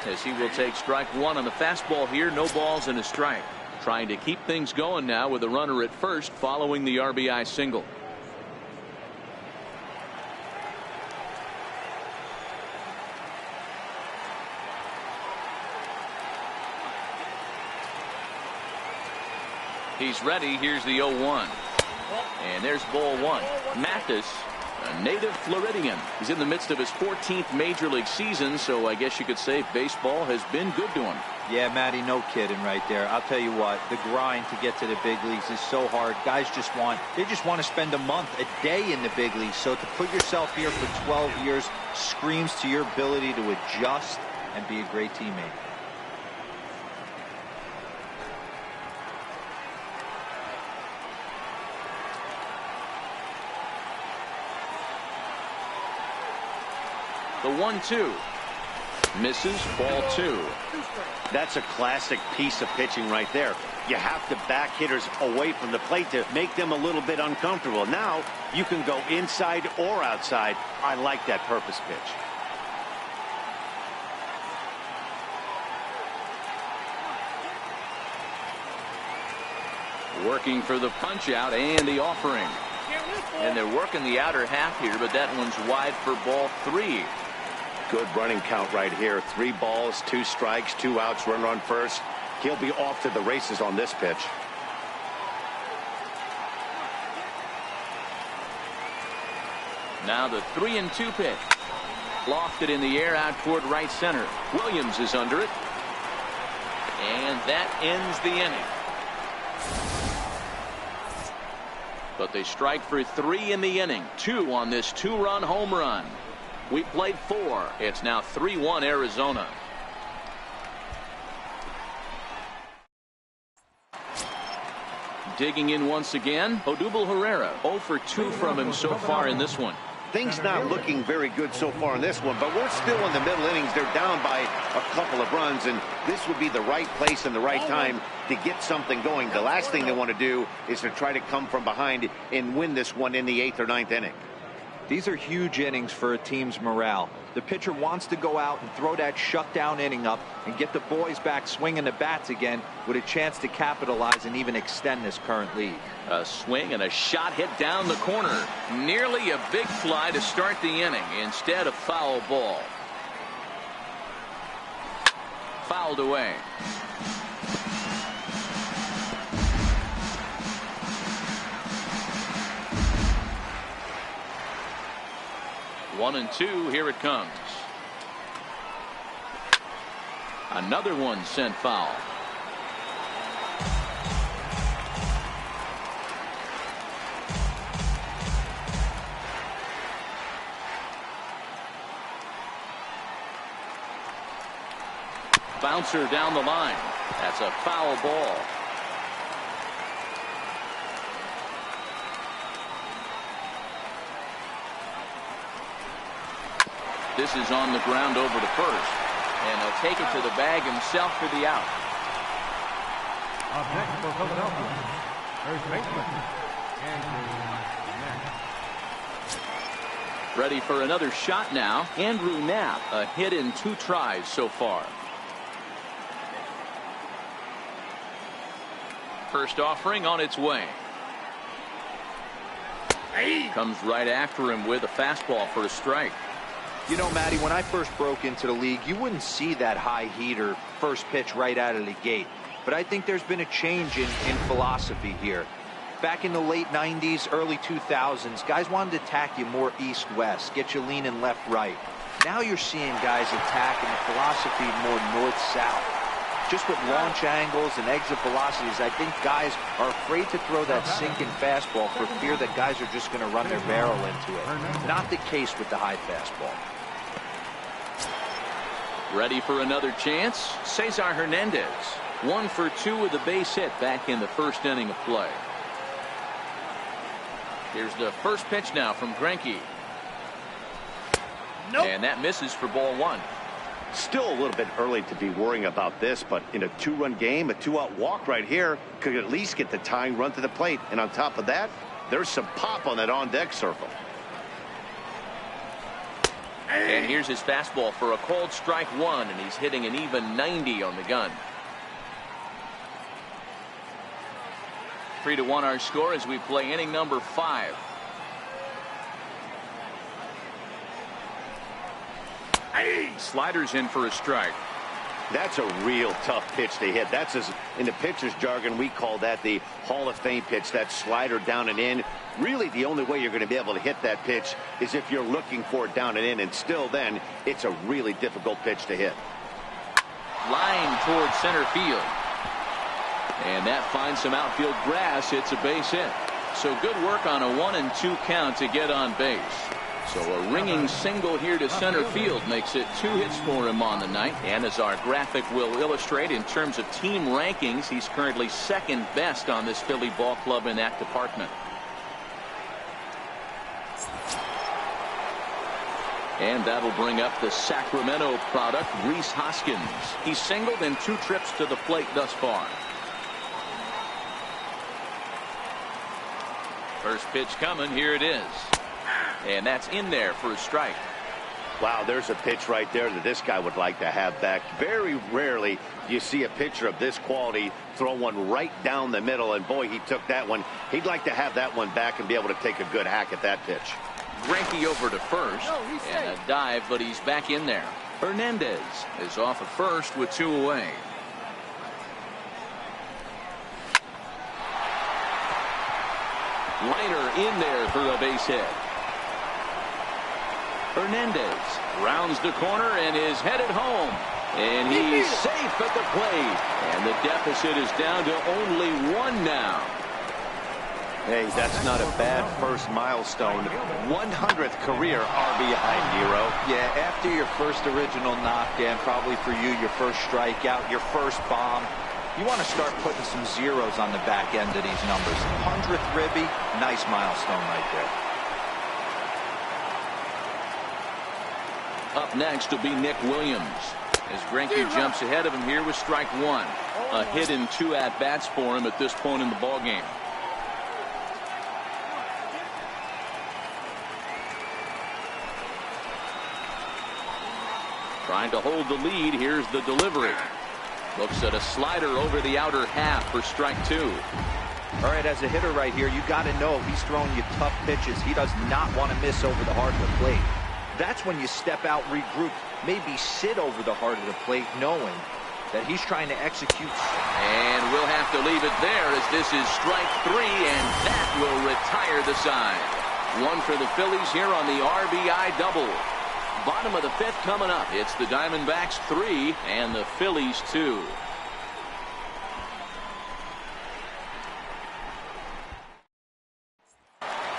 as he will take strike one on the fastball here. No balls and a strike. Trying to keep things going now with a runner at first following the RBI single. He's ready. Here's the 0-1. And there's ball one. Mathis, a native Floridian. He's in the midst of his 14th major league season, so I guess you could say baseball has been good to him. Yeah, Matty, no kidding right there. I'll tell you what, the grind to get to the big leagues is so hard. Guys just want to spend a month, a day in the big leagues. So to put yourself here for 12 years screams to your ability to adjust and be a great teammate. The 1-2. Misses, ball two. That's a classic piece of pitching right there. You have to back hitters away from the plate to make them a little bit uncomfortable. Now you can go inside or outside. I like that purpose pitch. Working for the punch out and the offering. And they're working the outer half here, but that one's wide for ball three. Good running count right here. 3 balls, 2 strikes, 2 outs, runner on first. He'll be off to the races on this pitch. Now the 3-2 pitch. Lofted in the air out toward right center. Williams is under it. And that ends the inning. But they strike for 3 in the inning. 2 on this 2-run home run. We played 4. It's now 3-1 Arizona. Digging in once again, Odubel Herrera. 0 for 2 from him so far in this one. Things not looking very good so far in this one, but we're still in the middle innings. They're down by a couple of runs, and this would be the right place and the right time to get something going. The last thing they want to do is to try to come from behind and win this one in the 8th or 9th inning. These are huge innings for a team's morale. The pitcher wants to go out and throw that shutdown inning up and get the boys back swinging the bats again with a chance to capitalize and even extend this current lead. A swing and a shot hit down the corner. Nearly a big fly to start the inning. Instead, a foul ball. Fouled away. One and two, here it comes. Another one sent foul. Bouncer down the line. That's a foul ball. This is on the ground over to first. And he'll take it to the bag himself for the out. Up next for Philadelphia, first baseman, Andrew Knapp. Ready for another shot now. Andrew Knapp, a hit in 2 tries so far. First offering on its way. Comes right after him with a fastball for a strike. You know, Matty, when I first broke into the league, you wouldn't see that high heater first pitch right out of the gate. But I think there's been a change in philosophy here. Back in the late 90s, early 2000s, guys wanted to attack you more east-west, get you leaning left-right. Now you're seeing guys attacking the philosophy more north-south. Just with launch angles and exit velocities, I think guys are afraid to throw that sinking fastball for fear that guys are just going to run their barrel into it. Not the case with the high fastball. Ready for another chance? Cesar Hernandez. 1 for 2 with a base hit back in the first inning of play. Here's the first pitch now from Greinke. And that misses for ball 1. Still a little bit early to be worrying about this, but in a 2-run game, a 2-out walk right here could at least get the tying run to the plate. And on top of that, there's some pop on that on-deck circle. And here's his fastball for a called strike 1, and he's hitting an even 90 on the gun. 3-1 our score as we play inning number 5. Sliders in for a strike. That's a real tough pitch to hit. That's, as in the pitcher's jargon, we call that the Hall of Fame pitch. That slider down and in. Really, the only way you're going to be able to hit that pitch is if you're looking for it down and in, and still then, it's a really difficult pitch to hit. Line towards center field. And that finds some outfield grass. It's a base hit. So good work on a 1-2 count to get on base. So a ringing single here to center field makes it 2 hits for him on the night. And as our graphic will illustrate, in terms of team rankings, he's currently second best on this Philly ball club in that department. And that'll bring up the Sacramento product, Rhys Hoskins. He's singled in 2 trips to the plate thus far. First pitch coming. Here it is. And that's in there for a strike. Wow, there's a pitch right there that this guy would like to have back. Very rarely do you see a pitcher of this quality throw one right down the middle, and boy, he took that one. He'd like to have that one back and be able to take a good hack at that pitch. Greinke over to first, and a dive, but he's back in there. Hernandez is off at first with 2 away. Liner in there for a base hit. Hernandez rounds the corner and is headed home. And he's safe at the plate. And the deficit is down to only 1 now. Hey, that's not a bad first milestone. 100th career RBI, Nero. Yeah, after your first original knock, Dan, probably for you, your first strikeout, your first bomb, you want to start putting some zeros on the back end of these numbers. 100th ribby, nice milestone right there. Up next will be Nick Williams as Greinke jumps ahead of him here with strike 1. A hit in 2 at-bats for him at this point in the ballgame. Trying to hold the lead. Here's the delivery. Looks at a slider over the outer half for strike 2. All right, as a hitter right here, you got to know he's throwing you tough pitches. He does not want to miss over the heart of the plate. That's when you step out, regroup, maybe sit over the heart of the plate, knowing that he's trying to execute. And we'll have to leave it there as this is strike 3, and that will retire the side. 1 for the Phillies here on the RBI double. Bottom of the 5th coming up. It's the Diamondbacks 3 and the Phillies 2.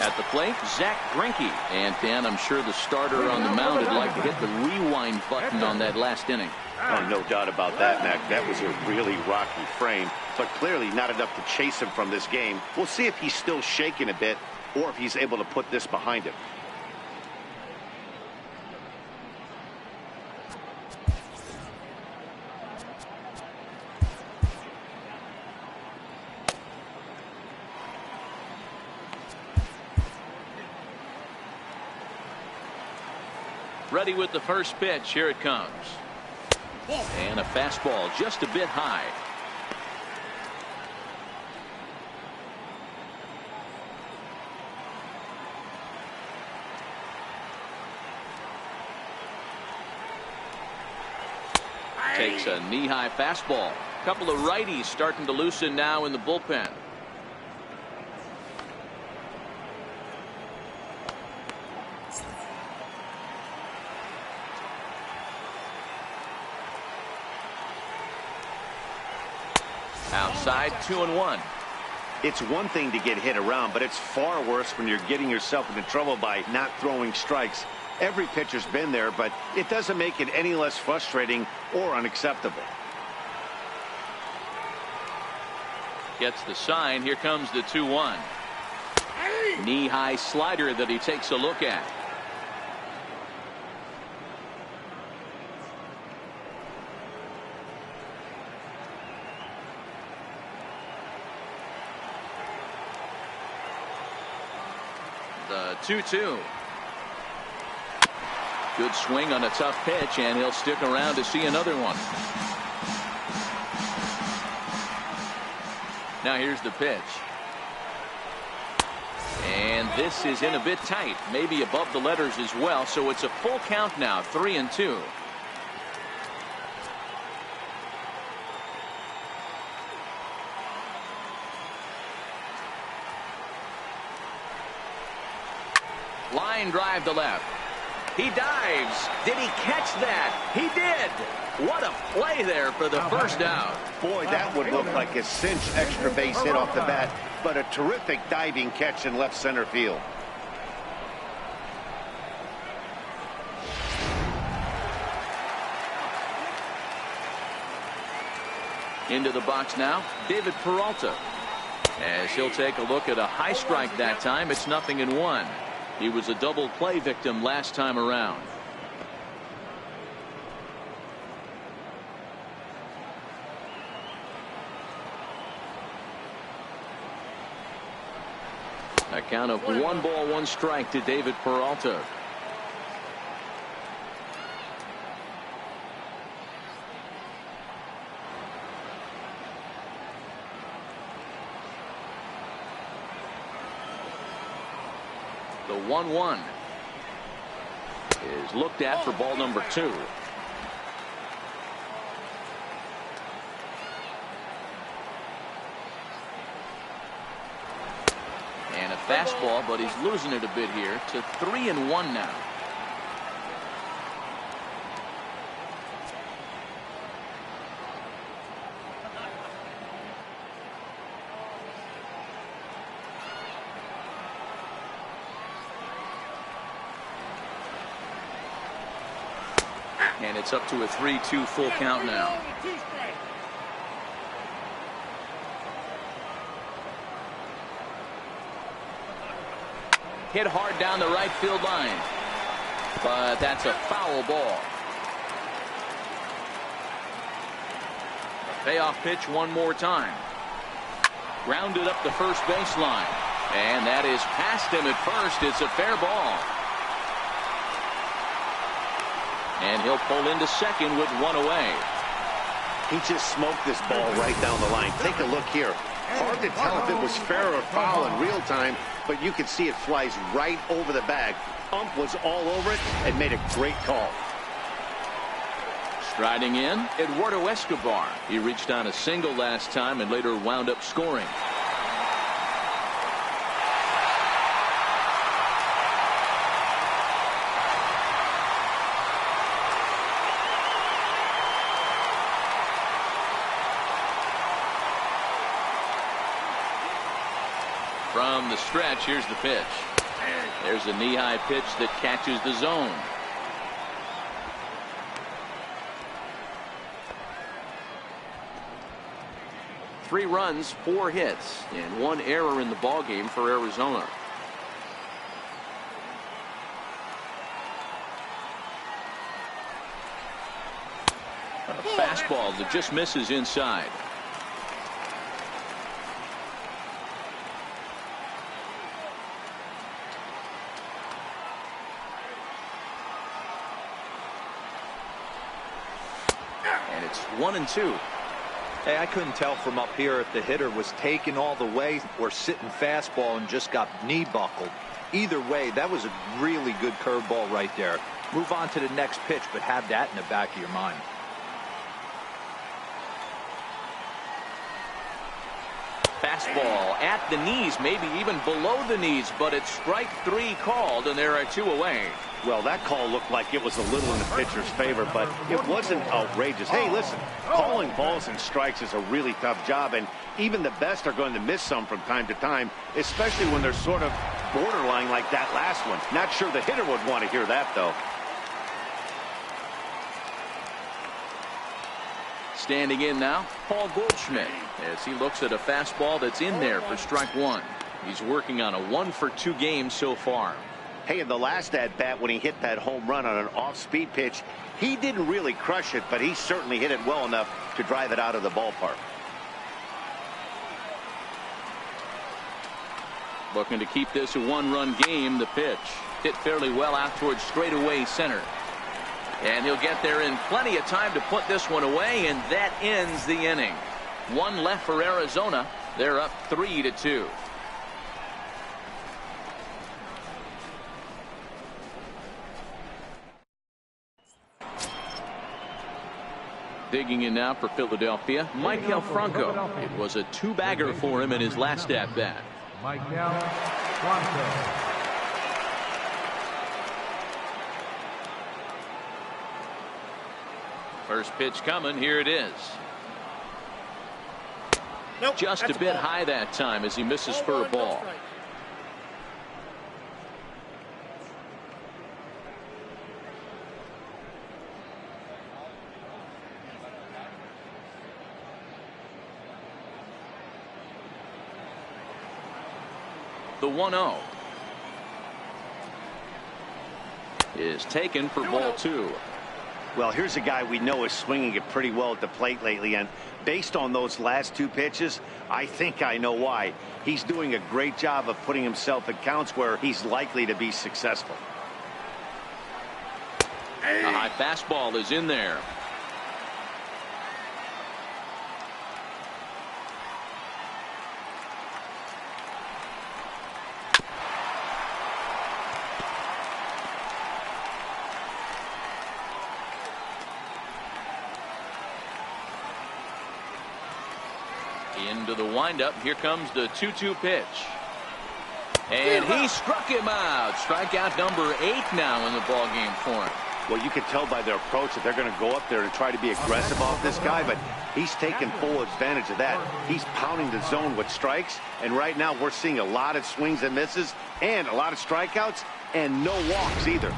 At the plate, Zach Greinke. And Dan, I'm sure the starter on the mound would like to hit the rewind button on that last inning. Oh, no doubt about that, Mac. That was a really rocky frame, but clearly not enough to chase him from this game. We'll see if he's still shaking a bit or if he's able to put this behind him. Ready with the first pitch. Here it comes. And a fastball just a bit high. Takes a knee-high fastball. A couple of righties starting to loosen now in the bullpen. Outside, 2-1. It's one thing to get hit around, but it's far worse when you're getting yourself into trouble by not throwing strikes. Every pitcher's been there, but it doesn't make it any less frustrating or unacceptable. Gets the sign. Here comes the 2-1. Knee-high slider that he takes a look at. The 2-2. Good swing on a tough pitch, and he'll stick around to see another one. Now here's the pitch. And this is in a bit tight, maybe above the letters as well, so it's a full count now, 3-2. Line drive to left. He dives. Did he catch that? He did. What a play there for the first out. Boy, that would look like a cinch extra base hit off the bat, but a terrific diving catch in left center field. Into the box now, David Peralta. As he'll take a look at a high strike that time, it's 0-1. He was a double play victim last time around. A count of 1 ball, 1 strike to David Peralta. The 1-1 is looked at for ball number 2. And a fastball, but he's losing it a bit here to 3-1 now. And it's up to a 3-2 full count now. Hit hard down the right field line. But that's a foul ball. A payoff pitch one more time. Grounded up the first baseline. And that is past him at first. It's a fair ball. And he'll pull into second with 1 away. He just smoked this ball right down the line. Take a look here. Hard to tell if it was fair or foul in real time, but you can see it flies right over the bag. Ump was all over it and made a great call. Striding in, Eduardo Escobar. He reached on a single last time and later wound up scoring. From the stretch, here's the pitch. There's a knee-high pitch that catches the zone. Three runs, 4 hits, and 1 error in the ballgame for Arizona. A fastball that just misses inside. And it's 1-2. Hey, I couldn't tell from up here if the hitter was taking all the way or sitting fastball and just got knee buckled. Either way, that was a really good curveball right there. Move on to the next pitch, but have that in the back of your mind. Fastball at the knees, maybe even below the knees, but it's strike 3 called, and there are 2 away. Well, that call looked like it was a little in the pitcher's favor, but it wasn't outrageous. Hey, listen, calling balls and strikes is a really tough job, and even the best are going to miss some from time to time, especially when they're sort of borderline like that last one. Not sure the hitter would want to hear that, though. Standing in now, Paul Goldschmidt, as he looks at a fastball that's in there for strike 1. He's working on a 1-for-2 game so far. Hey, in the last at-bat when he hit that home run on an off-speed pitch, he didn't really crush it, but he certainly hit it well enough to drive it out of the ballpark. Looking to keep this a 1-run game. The pitch hit fairly well out towards straightaway center. And he'll get there in plenty of time to put this one away, and that ends the inning. One left for Arizona. They're up 3-2. Digging in now for Philadelphia, Michael Franco. It was a 2-bagger for him in his last at-bat. Michael Franco. First pitch coming. Here it is. Nope, just a bit high that time as he misses for a ball. The 1-0 is taken for ball 2. Well, here's a guy we know is swinging it pretty well at the plate lately, and based on those last 2 pitches, I think I know why. He's doing a great job of putting himself at counts where he's likely to be successful. A high fastball is in there. Into the windup. Here comes the 2-2 pitch. And he struck him out. Strikeout number 8 now in the ball game for him. Well, you can tell by their approach that they're going to go up there to try to be aggressive off this guy, but he's taking full advantage of that. He's pounding the zone with strikes, and right now we're seeing a lot of swings and misses and a lot of strikeouts and no walks either.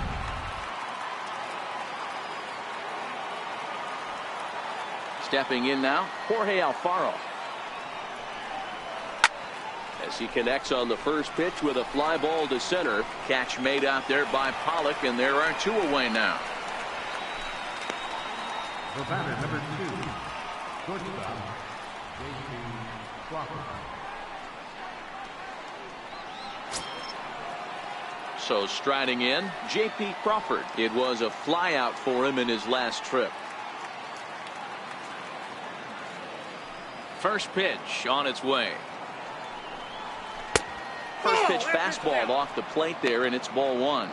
Stepping in now, Jorge Alfaro. As he connects on the first pitch with a fly ball to center. Catch made out there by Pollock, and there are 2 away now. The batter, number 2, shortstop, J.P. Crawford. So striding in, J.P. Crawford. It was a flyout for him in his last trip. First pitch on its way. First pitch fastball off the plate there, and it's ball 1.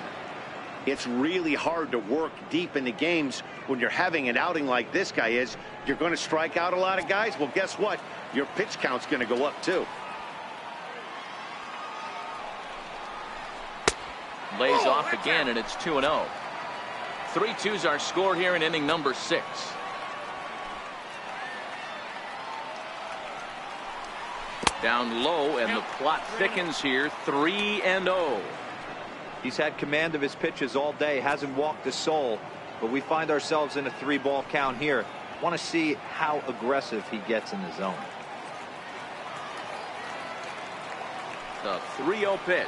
It's really hard to work deep into games when you're having an outing like this guy is. You're going to strike out a lot of guys. Well, guess what? Your pitch count's going to go up too. Lays off again, and it's 2-0. 3-2's our score here in inning number 6. Down low, and the plot thickens here. 3-0. He's had command of his pitches all day, hasn't walked a soul, but we find ourselves in a 3-ball count here. Want to see how aggressive he gets in the zone. The 3-0 pitch.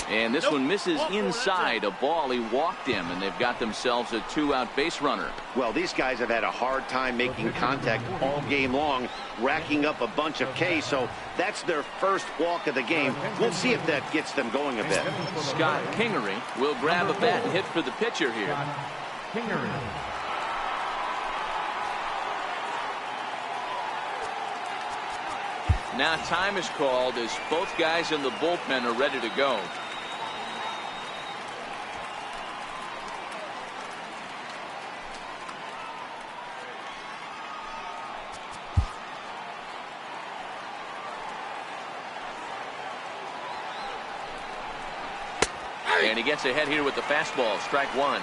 And this one misses inside. A ball. He walked him, and they've got themselves a 2-out base runner. Well, these guys have had a hard time making contact all game long, racking up a bunch of Ks, so that's their first walk of the game. We'll see if that gets them going a bit. Scott Kingery will grab a bat and hit for the pitcher here. Kingery. Now time is called as both guys in the bullpen are ready to go. And he gets ahead here with the fastball. Strike 1.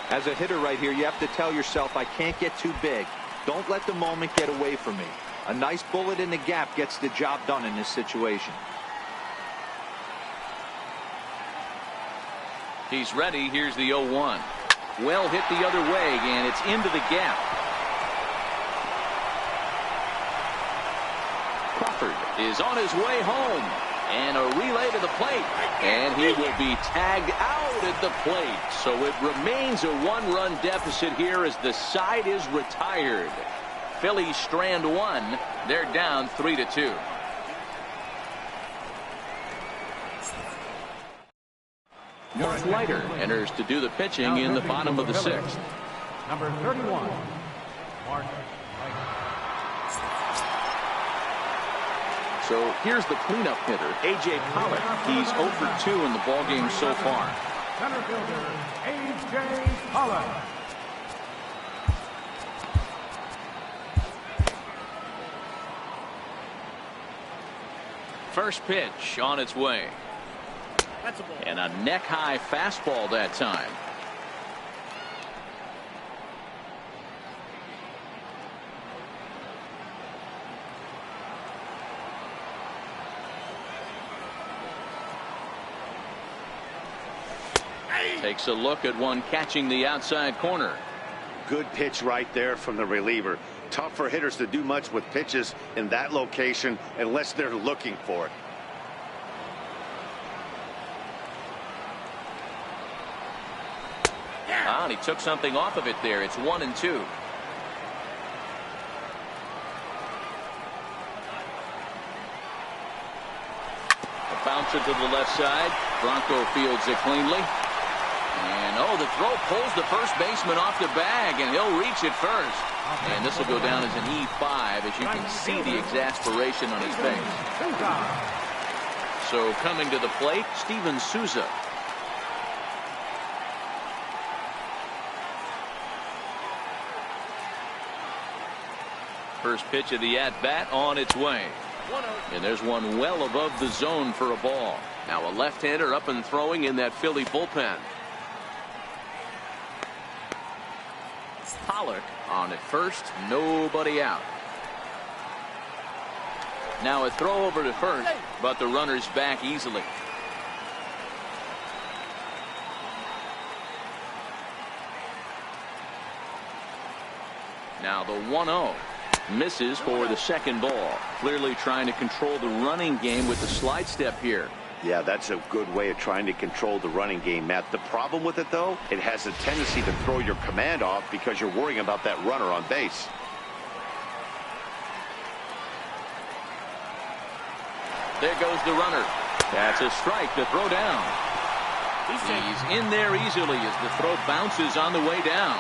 As a hitter right here, you have to tell yourself, I can't get too big. Don't let the moment get away from me. A nice bullet in the gap gets the job done in this situation. He's ready. Here's the 0-1. Well hit the other way, and it's into the gap. Crawford is on his way home. And a relay to the plate. And he will be tagged out at the plate. So it remains a one-run deficit here as the side is retired. Phillies strand one. They're down 3-2. Mark Leiter enters to do the pitching in the bottom of the sixth. Number 31, Mark Leiter. So here's the cleanup hitter, A.J. Pollock. He's 0 for 2 in the ballgame so far. Center fielder, A.J. Pollock. First pitch on its way. And a neck-high fastball that time. Takes a look at one catching the outside corner. Good pitch right there from the reliever. Tough for hitters to do much with pitches in that location unless they're looking for it. And he took something off of it there. It's 1-2. A bouncer to the left side. Bronco fields it cleanly. And the throw pulls the first baseman off the bag, and he'll reach it first. And this will go down as an E5, as you can see the exasperation on his face. So coming to the plate, Steven Souza. First pitch of the at-bat on its way. And there's one well above the zone for a ball. Now a left-hander up and throwing in that Philly bullpen. Pollock on at first, nobody out. Now a throw over to first, but the runner's back easily. Now the 1-0. Misses for the second ball. Clearly trying to control the running game with the slide step here. Yeah, that's a good way of trying to control the running game, Matt. The problem with it, though, it has a tendency to throw your command off because you're worrying about that runner on base. There goes the runner. That's a strike to throw down. He's in there easily as the throw bounces on the way down.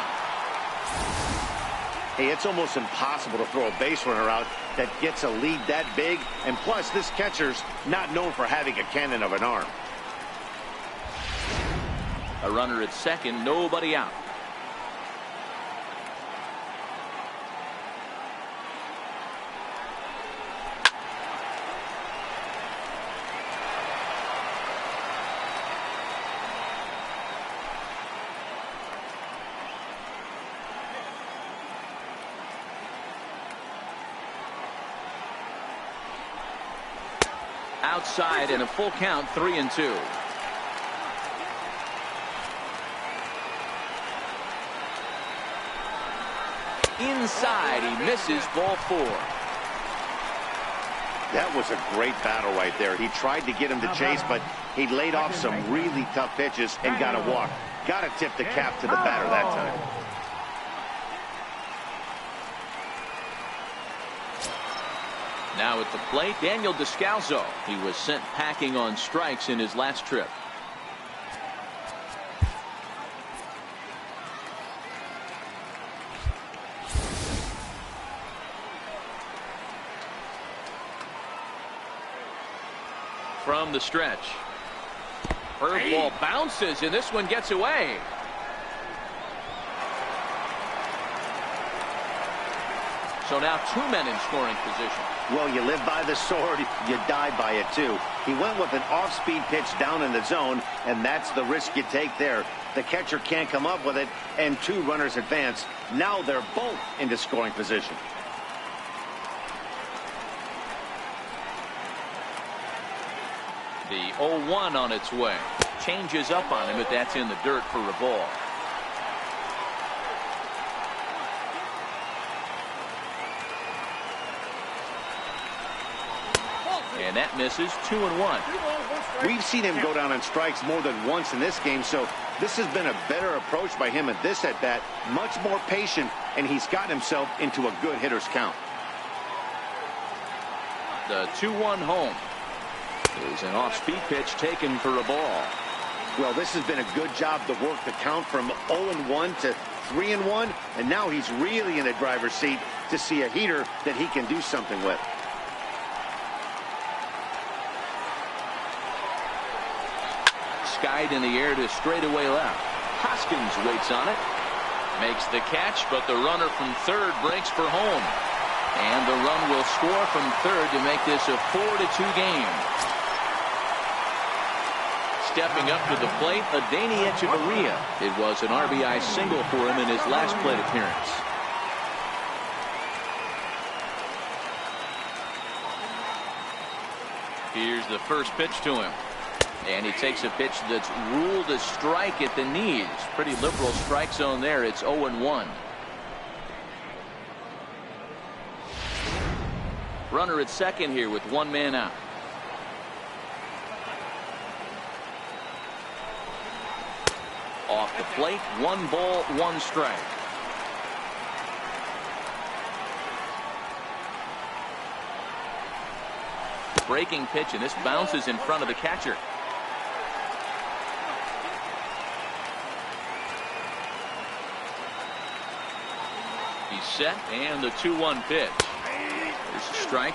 Hey, it's almost impossible to throw a base runner out that gets a lead that big. And plus, this catcher's not known for having a cannon of an arm. A runner at second, nobody out. Outside in a full count, 3-2. Inside, he misses, ball 4. That was a great battle right there. He tried to get him to chase, but he laid off some really tough pitches and got a walk. Got to tip the cap to the batter that time. Now at the plate, Daniel Descalso. He was sent packing on strikes in his last trip. From the stretch. Curveball bounces, and this one gets away. So now 2 men in scoring position. Well, you live by the sword, you die by it too. He went with an off-speed pitch down in the zone, and that's the risk you take there. The catcher can't come up with it, and 2 runners advance. Now they're both into scoring position. The 0-1 on its way. Changes up on him, but that's in the dirt for a ball. And that misses. 2-1. We've seen him go down on strikes more than once in this game, so this has been a better approach by him at this at-bat. Much more patient, and he's gotten himself into a good hitter's count. The 2-1 home is an off-speed pitch taken for a ball. Well, this has been a good job to work the count from 0-1 to 3-1, and now he's really in the driver's seat to see a heater that he can do something with. Skied in the air to straightaway left. Hoskins waits on it. Makes the catch, but the runner from third breaks for home. And the run will score from third to make this a 4-2 game. Stepping up to the plate, Adani Echeverria. It was an RBI single for him in his last plate appearance. Here's the first pitch to him. And he takes a pitch that's ruled a strike at the knees. Pretty liberal strike zone there. It's 0-1. Runner at second here with one man out. Off the plate, 1 ball, 1 strike. Breaking pitch, and this bounces in front of the catcher. He's set, and the 2-1 pitch. There's a strike.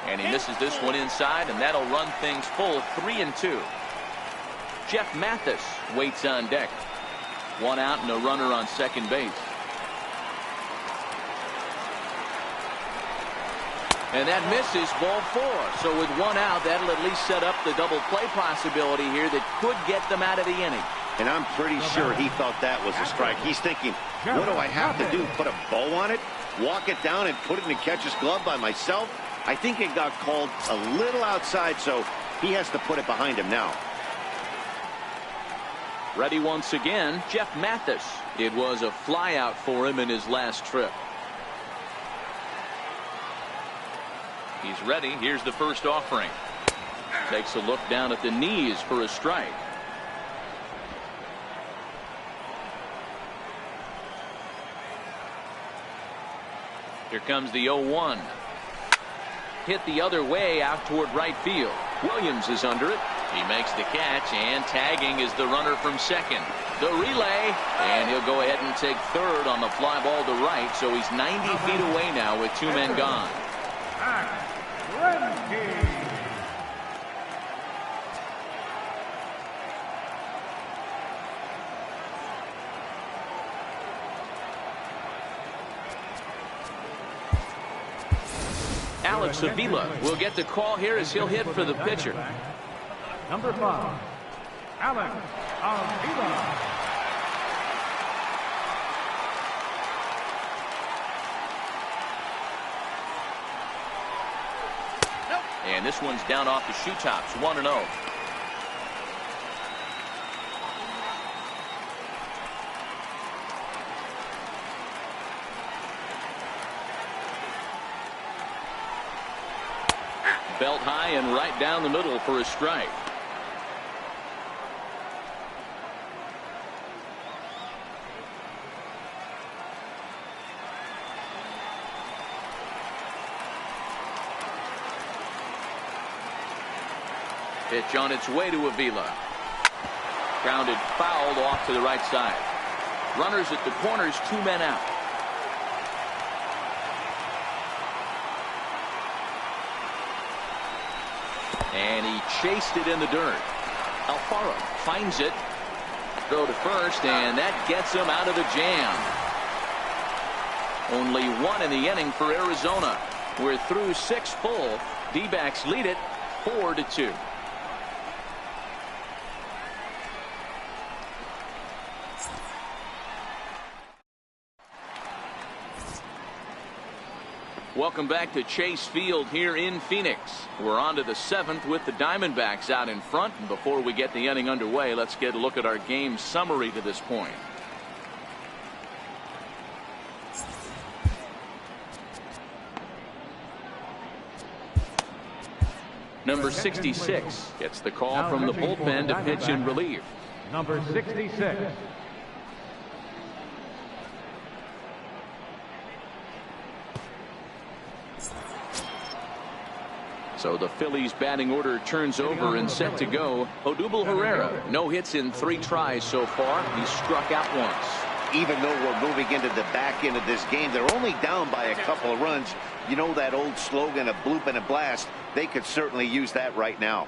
And he misses this one inside, and that'll run things full. 3-2. Jeff Mathis waits on deck. 1 out and a runner on second base. And that misses, ball 4. So with 1 out, that'll at least set up the double play possibility here that could get them out of the inning. And I'm pretty sure he thought that was a strike. He's thinking, what do I have to do? Put a bow on it? Walk it down and put it in the catcher's glove by myself? I think it got called a little outside, so he has to put it behind him now. Ready once again, Jeff Mathis. It was a fly out for him in his last trip. He's ready. Here's the first offering. Takes a look down at the knees for a strike. Here comes the 0-1. Hit the other way out toward right field. Williams is under it. He makes the catch, and tagging is the runner from second. The relay, and he'll go ahead and take third on the fly ball to right, so he's 90 feet away now with 2 men gone. Alex Avila will get the call here as he'll hit for the pitcher. Number 5, Alex Avila. And this one's down off the shoe tops, 1-0. Belt high and right down the middle for a strike. Pitch on its way to Avila. Grounded fouled off to the right side. Runners at the corners, 2 men out. And he chased it in the dirt. Alfaro finds it. Throw to first, and that gets him out of the jam. Only 1 in the inning for Arizona. We're through 6 full. D-backs lead it 4-2. Welcome back to Chase Field here in Phoenix. We're on to the 7th with the Diamondbacks out in front. And before we get the inning underway, let's get a look at our game summary to this point. Number 66 gets the call from the bullpen to pitch in relief. Number 66. So the Phillies batting order turns over and set to go. Odubel Herrera, no hits in 3 tries so far. He's struck out once. Even though we're moving into the back end of this game, they're only down by a couple of runs. You know that old slogan, a bloop and a blast? They could certainly use that right now.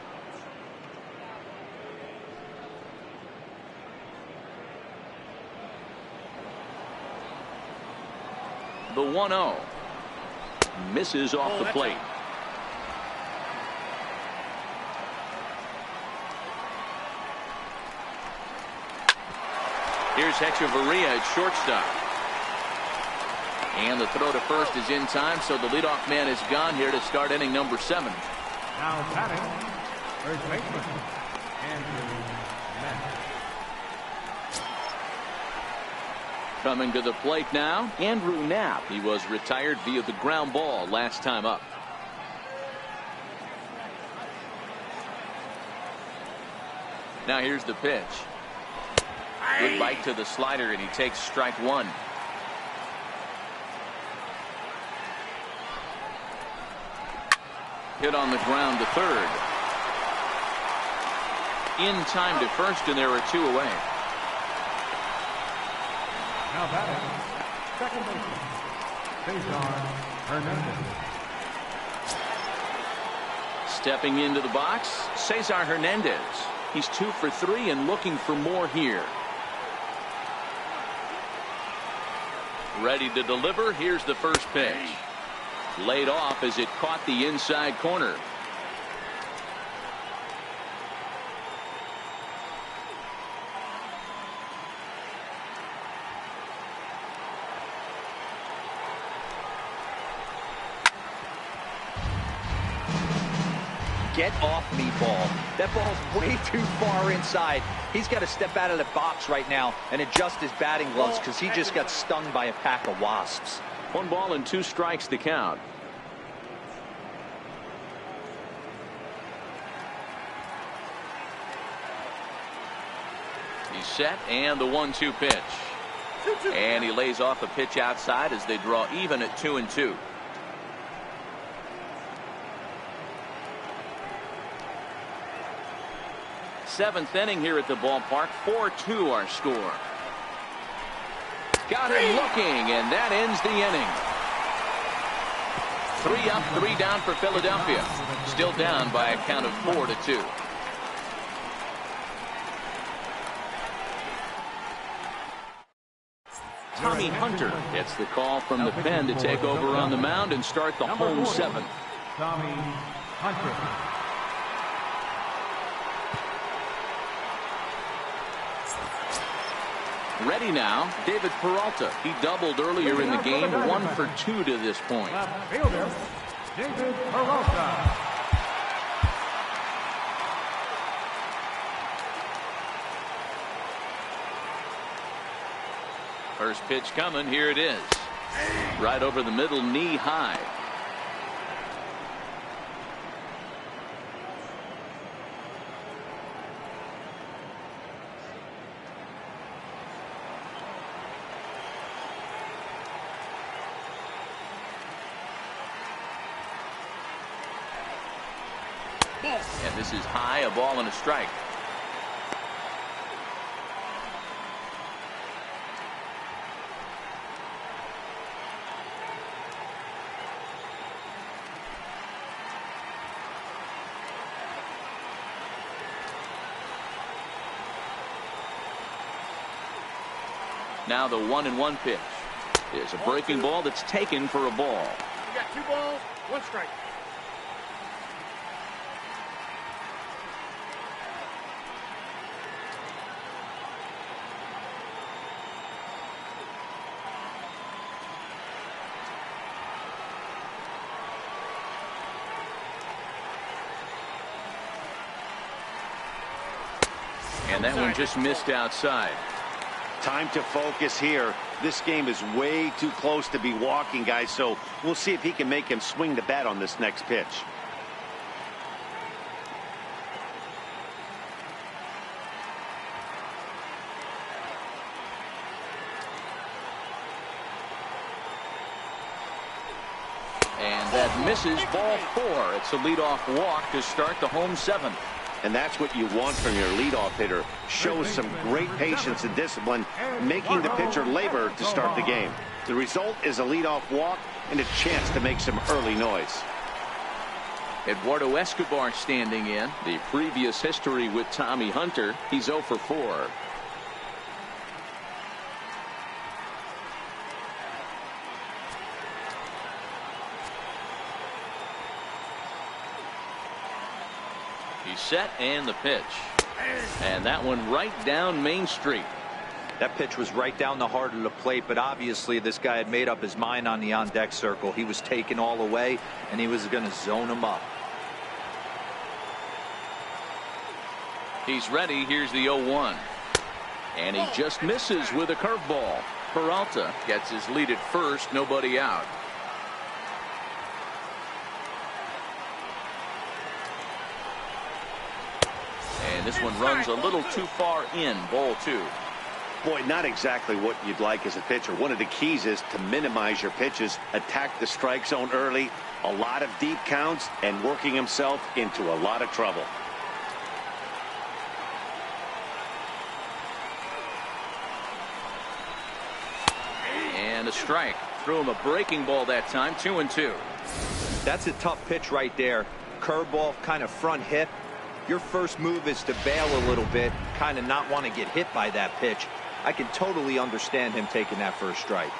The 1-0 misses off the plate. Here's Hechavarria at shortstop. And the throw to first is in time, so the leadoff man is gone here to start inning number 7. Now batting, first baseman, Andrew Knapp. Coming to the plate now, Andrew Knapp. He was retired via the ground ball last time up. Now here's the pitch. Good bite to the slider, and he takes strike 1. Hit on the ground to third. In time to first, and there are 2 away. Now batting, second baseman, Cesar Hernandez. Stepping into the box, Cesar Hernandez. He's 2 for 3 and looking for more here. Ready to deliver. Here's the first pitch. Laid off as it caught the inside corner. Get off me, ball. That ball's way too far inside. He's got to step out of the box right now and adjust his batting gloves because he just got stung by a pack of wasps. 1 ball and 2 strikes to count. He's set, and the 1-2 pitch. And he lays off a pitch outside as they draw even at 2-2. Seventh inning here at the ballpark. 4-2 our score. Got him looking, and that ends the inning. 3 up, 3 down for Philadelphia. Still down by a count of 4-2. Tommy Hunter gets the call from the pen to take over on the mound and start the home 7th. Tommy Hunter. Ready now, David Peralta. He doubled earlier in the game, 1 for 2 to this point. Left fielder, David Peralta. First pitch coming, here it is. Right over the middle, knee high. And this is high, a ball and a strike. Now the 1-1 pitch is a breaking ball that's taken for a ball. You got 2 balls, 1 strike. And that one just missed outside. Time to focus here. This game is way too close to be walking, guys, so we'll see if he can make him swing the bat on this next pitch. that misses, ball 4. It's a leadoff walk to start the home 7th. And that's what you want from your leadoff hitter. Shows some great patience and discipline, making the pitcher labor to start the game. The result is a leadoff walk and a chance to make some early noise. Eduardo Escobar standing in. The previous history with Tommy Hunter, he's 0 for 4. He's set, and the pitch. And that one right down Main Street. That pitch was right down the heart of the plate, but obviously this guy had made up his mind on the on-deck circle. He was taken all away, and he was going to zone him up. He's ready. Here's the 0-1. And he just misses with a curveball. Peralta gets his lead at first, nobody out. And this one runs a little too far in, ball 2. Boy, not exactly what you'd like as a pitcher. One of the keys is to minimize your pitches, attack the strike zone early, a lot of deep counts, and working himself into a lot of trouble. And a strike. Threw him a breaking ball that time, 2-2. That's a tough pitch right there. Curveball, kind of front hip. Your first move is to bail a little bit, kind of not want to get hit by that pitch. I can totally understand him taking that first strike.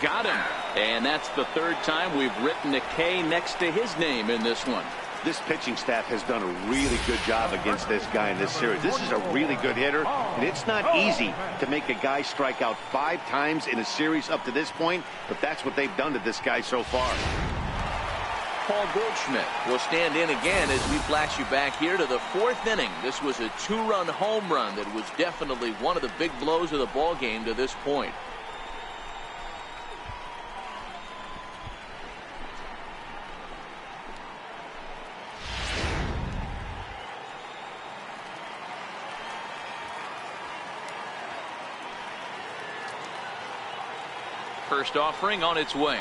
Got him. And that's the 3rd time we've written a K next to his name in this one. This pitching staff has done a really good job against this guy in this series. This is a really good hitter, and it's not easy to make a guy strike out 5 times in a series up to this point, but that's what they've done to this guy so far. Paul Goldschmidt will stand in again as we flash you back here to the 4th inning. This was a 2-run home run that was definitely one of the big blows of the ball game to this point. First offering on its way.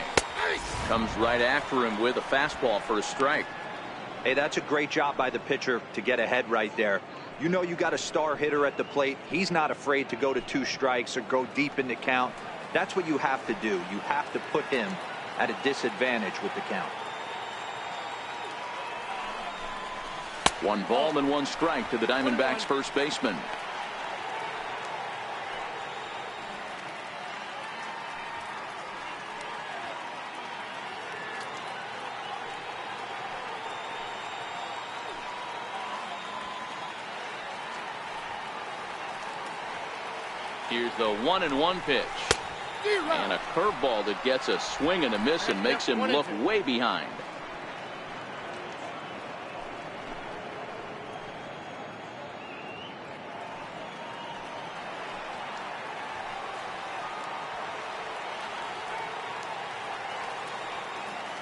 Comes right after him with a fastball for a strike. Hey, that's a great job by the pitcher to get ahead right there. You know you got a star hitter at the plate. He's not afraid to go to 2 strikes or go deep in the count. That's what you have to do. You have to put him at a disadvantage with the count. 1 ball and 1 strike to the Diamondbacks first baseman. Here's the 1-1 pitch. And a curveball that gets a swing and a miss and makes him look way behind.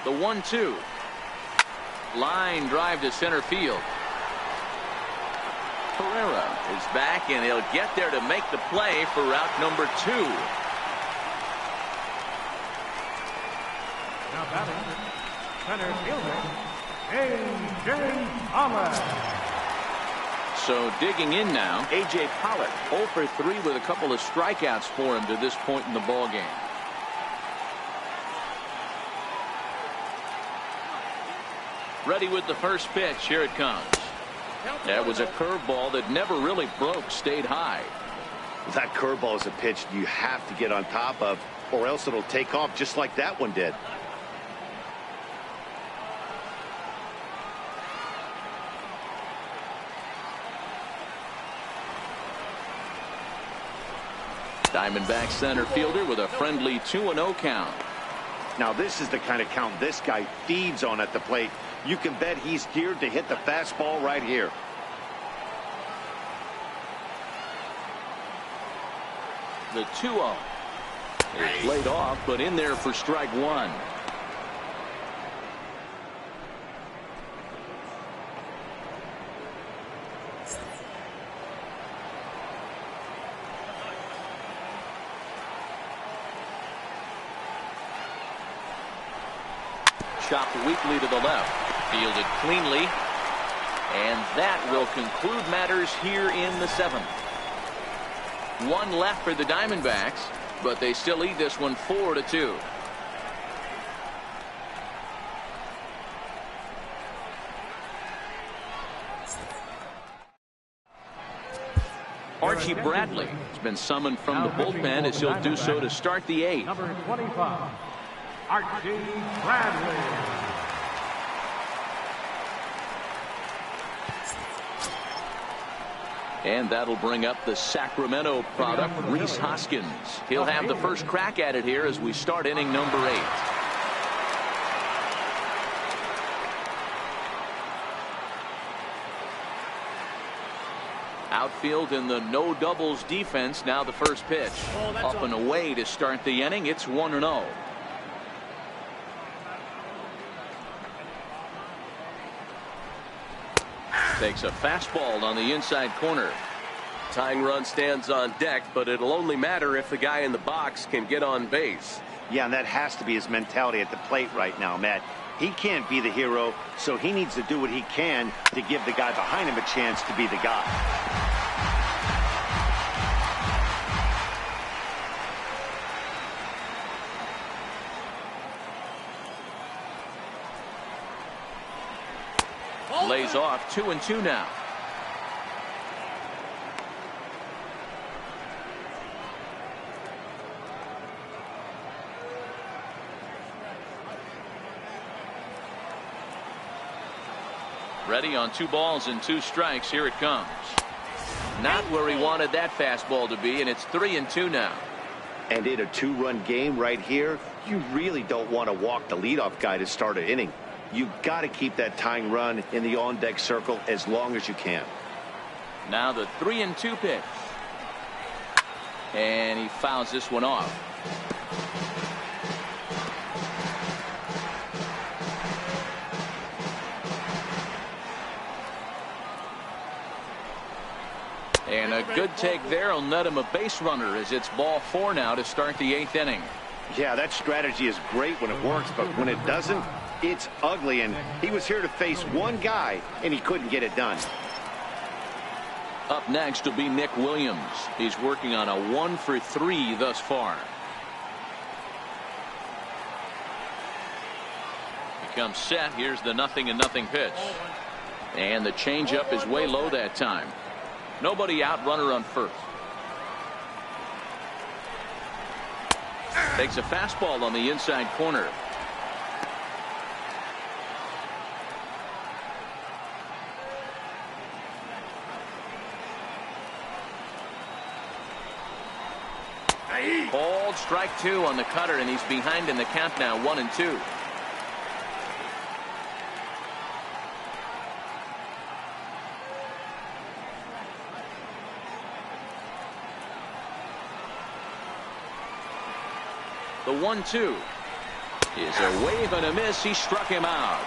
The 1-2. Line drive to center field. Pereira is back, and he'll get there to make the play for route number 2. Now batting, center fielder, A.J. Pollard. So digging in now, A.J. Pollard, 0 for 3 with a couple of strikeouts for him to this point in the ball game. Ready with the first pitch. Here it comes. That was a curveball that never really broke, stayed high. That curveball is a pitch you have to get on top of, or else it'll take off just like that one did. Diamondback center fielder with a friendly 2-0 count. Now this is the kind of count this guy feeds on at the plate. You can bet he's geared to hit the fastball right here. The 2-0 is laid off, but in there for strike 1. chopped weakly to the left. Fielded cleanly. And that will conclude matters here in the 7th. One left for the Diamondbacks, but they still lead this one 4-2. Archie Bradley has been summoned from the bullpen as he'll do so to start the 8th. Number 25, Archie Bradley. And that'll bring up the Sacramento product, Rhys Hoskins. He'll have the first crack at it here as we start inning number 8. Outfield in the no doubles defense. Now the first pitch. Up and away to start the inning. It's 1-0. Takes a fastball on the inside corner. Tying run stands on deck, but it'll only matter if the guy in the box can get on base. Yeah, and that has to be his mentality at the plate right now, Matt. He can't be the hero, so he needs to do what he can to give the guy behind him a chance to be the guy. Lays off 2-2 now. Ready on 2 balls and 2 strikes. Here it comes. Not where he wanted that fastball to be, and it's 3-2 now. And in a 2-run game right here, you really don't want to walk the leadoff guy to start an inning. You got to keep that tying run in the on-deck circle as long as you can. Now the 3-2 pitch. And he fouls this one off. And a good take there will net him a base runner as it's ball 4 now to start the 8th inning. Yeah, that strategy is great when it works, but when it doesn't, it's ugly, and he was here to face one guy, and he couldn't get it done. Up next will be Nick Williams. He's working on a 1-for-3 thus far. He comes set. Here's the 0-0 pitch. And the changeup is way low that time. Nobody out, runner on first. Takes a fastball on the inside corner. Called strike 2 on the cutter, and he's behind in the count now, 1-2. The 1-2 is a wave and a miss. He struck him out.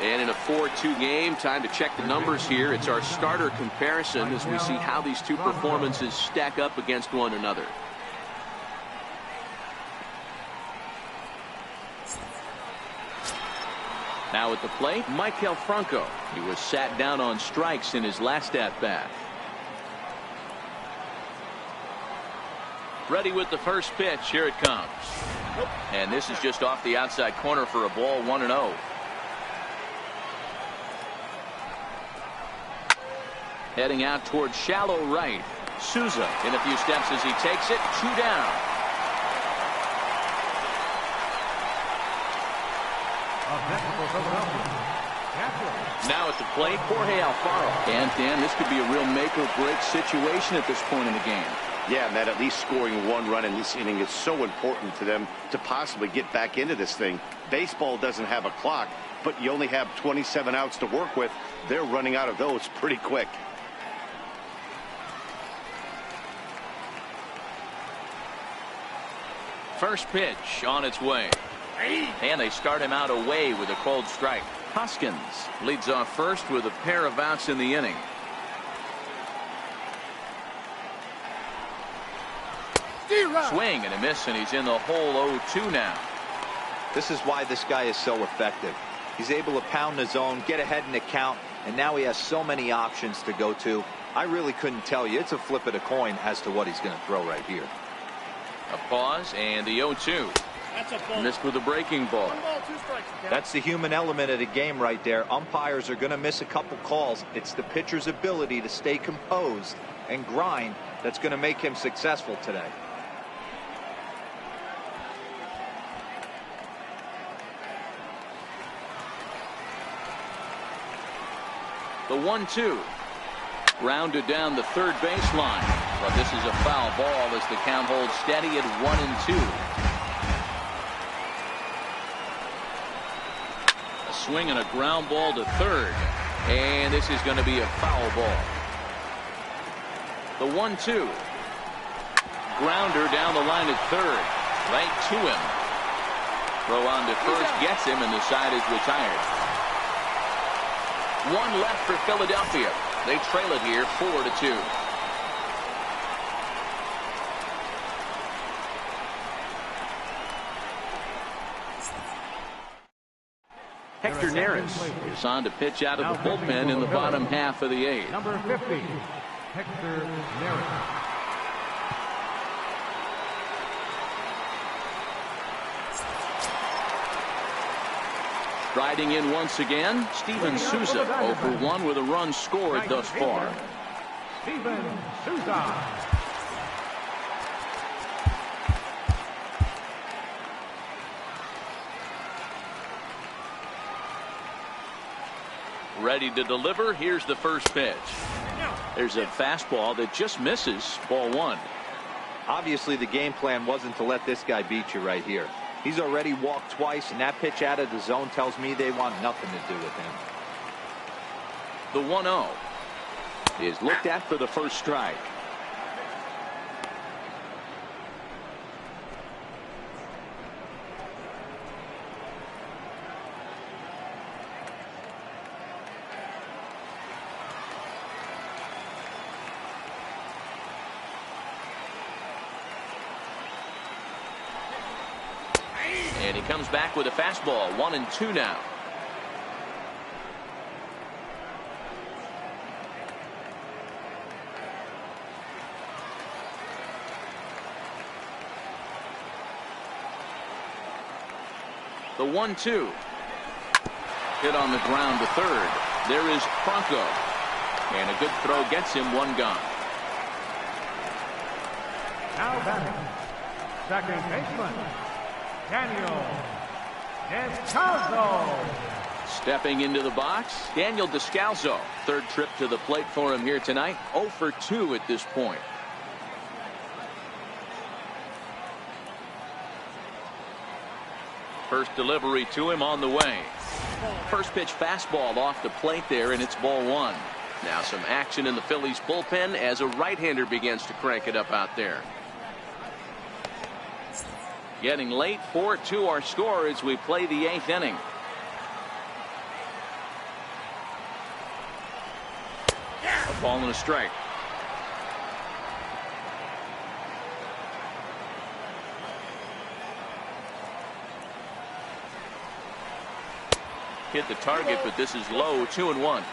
And in a 4-2 game, time to check the numbers here. It's our starter comparison as we see how these two performances stack up against one another. Now at the plate, Maikel Franco. He was sat down on strikes in his last at-bat. Ready with the first pitch. Here it comes. And this is just off the outside corner for a ball, 1-0. Heading out towards shallow right. Souza in a few steps as he takes it. 2 down. Now at the plate, Jorge Alfaro. And Dan, this could be a real make or break situation at this point in the game. Yeah, Matt, at least scoring 1 run in this inning is so important to them to possibly get back into this thing. Baseball doesn't have a clock, but you only have 27 outs to work with. They're running out of those pretty quick. First pitch on its way. And they start him out away with a cold strike. Hoskins leads off first with a pair of outs in the inning. Swing and a miss, and he's in the hole 0-2 now. This is why this guy is so effective. He's able to pound the zone, get ahead in the count, and now he has so many options to go to. I really couldn't tell you. It's a flip of the coin as to what he's going to throw right here. A pause and the 0-2. Missed with a breaking ball. 1 ball, 2 strikes. That's the human element of the game right there. Umpires are going to miss a couple calls. It's the pitcher's ability to stay composed and grind that's going to make him successful today. The 1-2. Grounded down the third baseline. But this is a foul ball as the count holds steady at 1-2. A swing and a ground ball to third. And this is going to be a foul ball. The 1-2. Grounder down the line at third. Right to him. Throw on to first gets him, and the side is retired. One left for Philadelphia. They trail it here 4-2. Hector Neris is on to pitch out of the bullpen in the bottom half of the 8th. Number 50, Hector Neris. Riding in once again, Steven Souza 0 for 1 with a run scored thus far. Steven Souza. Ready to deliver. Here's the first pitch. There's a fastball that just misses. Ball 1. Obviously, the game plan wasn't to let this guy beat you right here. He's already walked twice, and that pitch out of the zone tells me they want nothing to do with him. The 1-0 is looked at for the first strike. And he comes back with a fastball. 1-2 now. The 1-2. Hit on the ground to third. There is Franco. And a good throw gets him one gone. Now batting, second baseman, Daniel Descalso. Stepping into the box, Daniel Descalso. Third trip to the plate for him here tonight. 0 for 2 at this point. First delivery to him on the way. First pitch fastball off the plate there, and it's ball 1. Now some action in the Phillies bullpen as a right-hander begins to crank it up out there. Getting late, 4-2 our score as we play the 8th inning. A ball and a strike. Hit the target, but this is low. 2-1.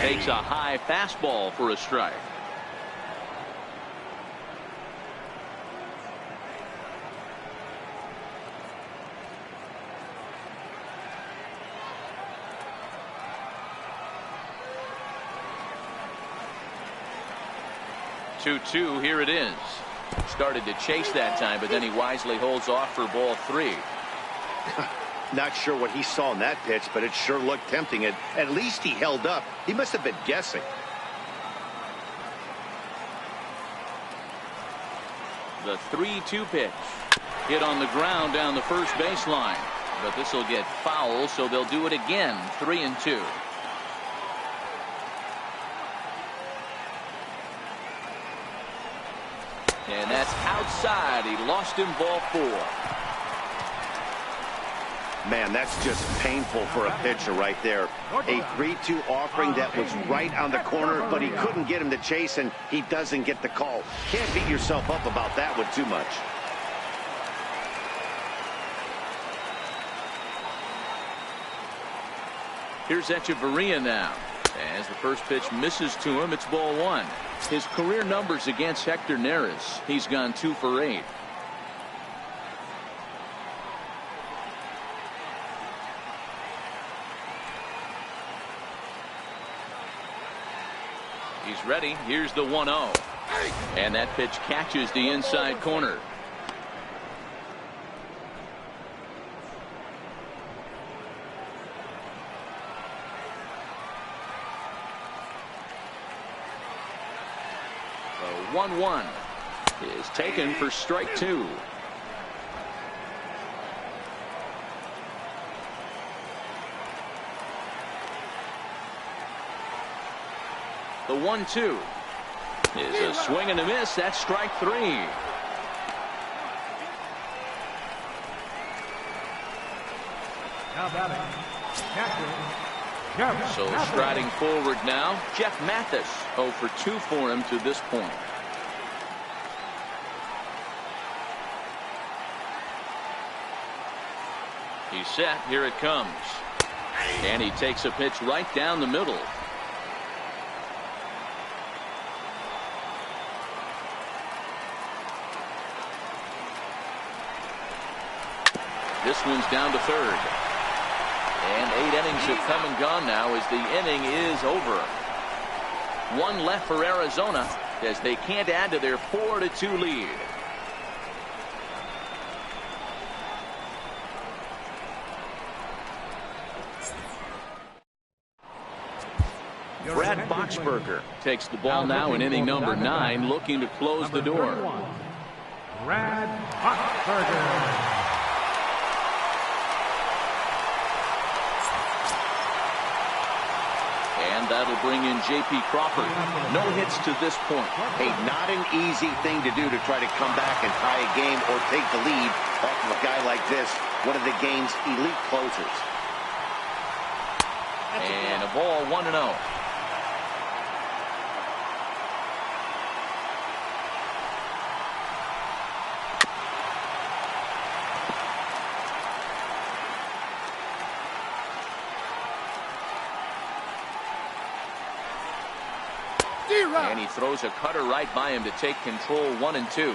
Takes a high fastball for a strike. Two, here it is. Started to chase that time, but then he wisely holds off for ball 3. Not sure what he saw in that pitch, but it sure looked tempting. At least he held up. He must have been guessing. The 3-2 pitch. Hit on the ground down the first baseline. But this will get foul, so they'll do it again. 3-2. And that's outside. He lost him, ball 4. Man, that's just painful for a pitcher right there. A 3-2 offering that was right on the corner, but he couldn't get him to chase, and he doesn't get the call. Can't beat yourself up about that one too much. Here's Echeverria now. As the first pitch misses to him, it's ball one. His career numbers against Hector Neris. He's gone 2 for 8. He's ready. Here's the 1-0. And that pitch catches the inside corner. The 1-1 is taken for strike 2. The 1-2 is a swing and a miss. That's strike 3. Now batting, catcher, Jeff So Mathis. striding forward now, Jeff Mathis. 0 for 2 for him to this point. He's set. Here it comes. And he takes a pitch right down the middle. This one's down to third. And 8 innings have come and gone now as the inning is over. 1 left for Arizona as they can't add to their 4-2 lead. Brad Boxberger takes the ball now in inning number 9, looking to close the door. 31, Brad Boxberger. And that'll bring in J.P. Crawford. No hits to this point. Hey, not an easy thing to do to try to come back and tie a game or take the lead off of a guy like this, one of the game's elite closers. And a ball 1-0. And he throws a cutter right by him to take control. 1-2.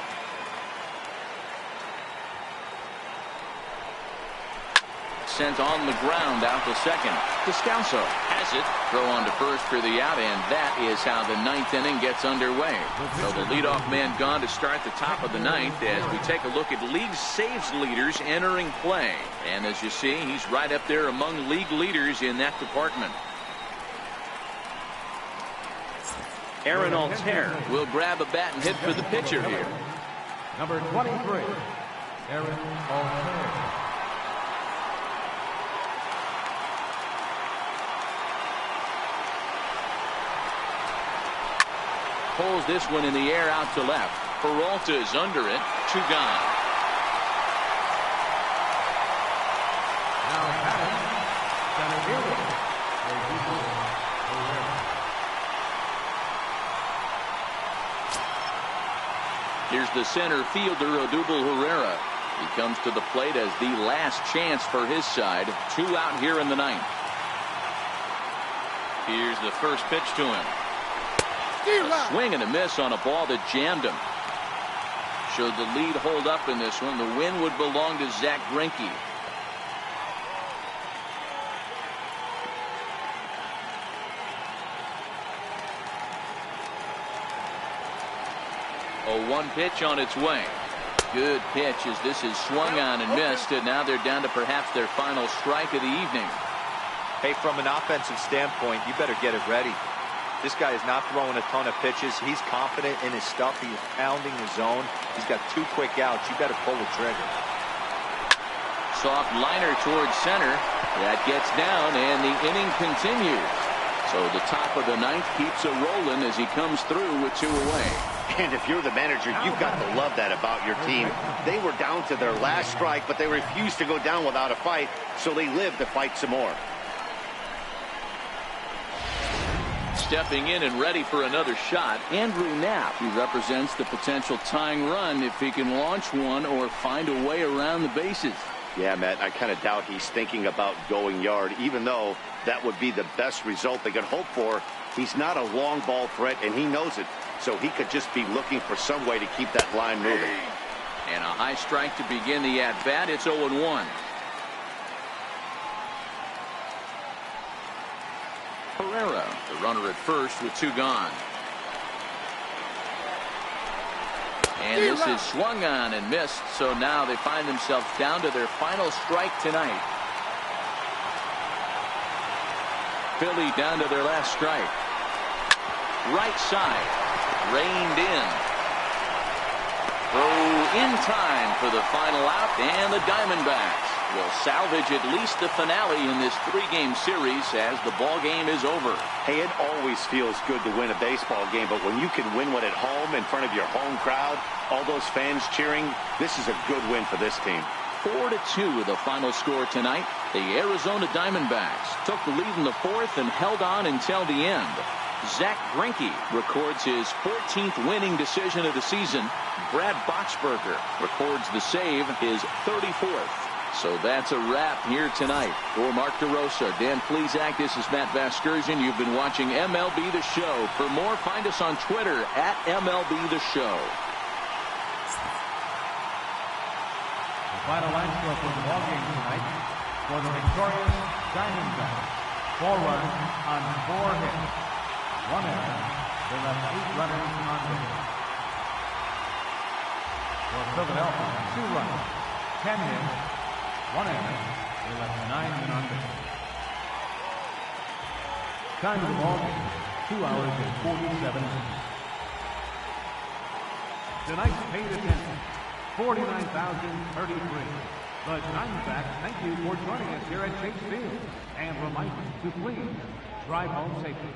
Sent on the ground out to second. Descalso has it. Throw on to first for the out, and that is how the 9th inning gets underway. So the leadoff man gone to start the top of the 9th as we take a look at league saves leaders entering play. And as you see, he's right up there among league leaders in that department. Aaron Altair will grab a bat and hit for the pitcher here. Number 23, Aaron Altair. Pulls this one in the air out to left. Peralta is under it. 2 gone. Now batting, center fielder, Odubel Herrera. Here's the center fielder, Odubel Herrera. He comes to the plate as the last chance for his side. 2 out here in the 9th. Here's the first pitch to him. A swing and a miss on a ball that jammed him. Should the lead hold up in this one, the win would belong to Zach Greinke. A 1 pitch on its way. Good pitch as this is swung on and missed, and now they're down to perhaps their final strike of the evening. Hey, from an offensive standpoint, you better get it ready. This guy is not throwing a ton of pitches. He's confident in his stuff. He is pounding the zone. He's got 2 quick outs. You better pull the trigger. Soft liner towards center. That gets down, and the inning continues. So the top of the ninth keeps it rolling as he comes through with 2 away. And if you're the manager, you've got to love that about your team. They were down to their last strike, but they refused to go down without a fight, so they lived to fight some more. Stepping in and ready for another shot, Andrew Knapp. He represents the potential tying run if he can launch one or find a way around the bases. Yeah, Matt, I kind of doubt he's thinking about going yard, even though that would be the best result they could hope for. He's not a long ball threat, and he knows it. So he could just be looking for some way to keep that line moving. And a high strike to begin the at-bat. It's 0-1. Herrera, the runner at first with 2 gone. And this is swung on and missed, so now they find themselves down to their final strike tonight. Philly down to their last strike. Right side, reined in. Throw in time for the final out, and the Diamondbacks will salvage at least the finale in this 3-game series as the ball game is over. Hey, it always feels good to win a baseball game, but when you can win one at home in front of your home crowd, all those fans cheering, this is a good win for this team. 4-2 the final score tonight. The Arizona Diamondbacks took the lead in the 4th and held on until the end. Zach Greinke records his 14th winning decision of the season. Brad Boxberger records the save, his 34th. So that's a wrap here tonight. For Mark DeRosa, Dan Plesac, this is Matt Vasgersian. You've been watching MLB The Show. For more, find us on Twitter at MLB The Show. The final line score for the ball game tonight for the victorious Diamondbacks. 4 runs on 4 hits. 1 error. They left 8 runners on base. For Philadelphia, 2 runs, 10 hits, 1 error. They left 9 men on base. Time of the ball game, 2 hours and 47 minutes. Tonight's paid attention, 49,033. The Diamondbacks thank you for joining us here at Chase Field and remind you to please drive home safely.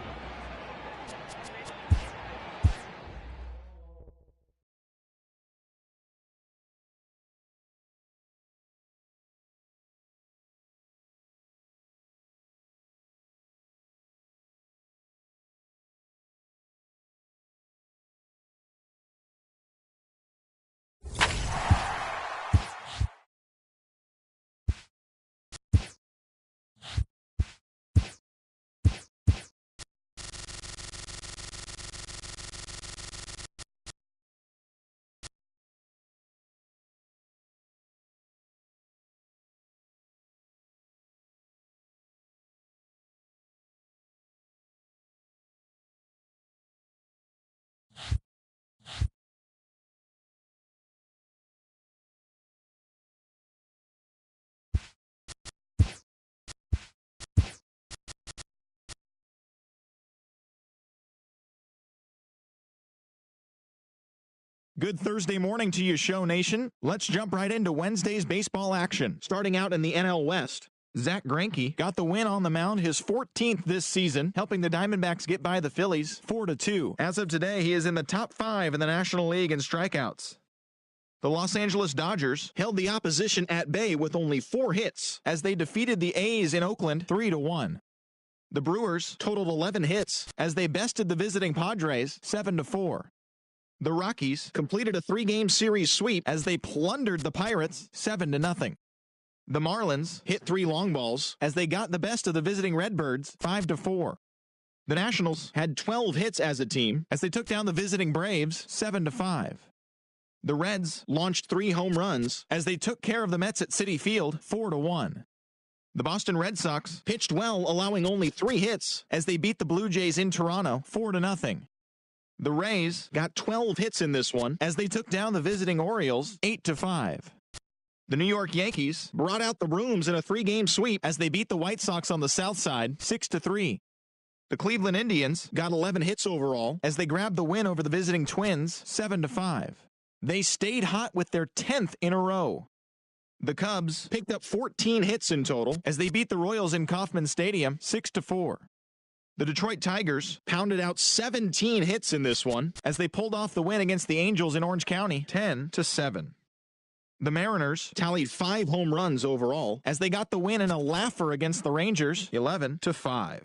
Good Thursday morning to you, Show Nation. Let's jump right into Wednesday's baseball action. Starting out in the NL West, Zach Greinke got the win on the mound, his 14th this season, helping the Diamondbacks get by the Phillies 4-2. As of today, he is in the top 5 in the National League in strikeouts. The Los Angeles Dodgers held the opposition at bay with only 4 hits as they defeated the A's in Oakland 3-1. The Brewers totaled 11 hits as they bested the visiting Padres 7-4. The Rockies completed a 3-game series sweep as they plundered the Pirates 7-0. The Marlins hit 3 long balls as they got the best of the visiting Redbirds 5-4. The Nationals had 12 hits as a team as they took down the visiting Braves 7-5. The Reds launched 3 home runs as they took care of the Mets at Citi Field 4-1. The Boston Red Sox pitched well, allowing only 3 hits as they beat the Blue Jays in Toronto 4-0. The Rays got 12 hits in this one as they took down the visiting Orioles 8-5. The New York Yankees brought out the brooms in a 3-game sweep as they beat the White Sox on the south side 6-3. The Cleveland Indians got 11 hits overall as they grabbed the win over the visiting Twins 7-5. They stayed hot with their 10th in a row. The Cubs picked up 14 hits in total as they beat the Royals in Kauffman Stadium 6-4. The Detroit Tigers pounded out 17 hits in this one as they pulled off the win against the Angels in Orange County, 10-7. The Mariners tallied 5 home runs overall as they got the win in a laugher against the Rangers, 11-5.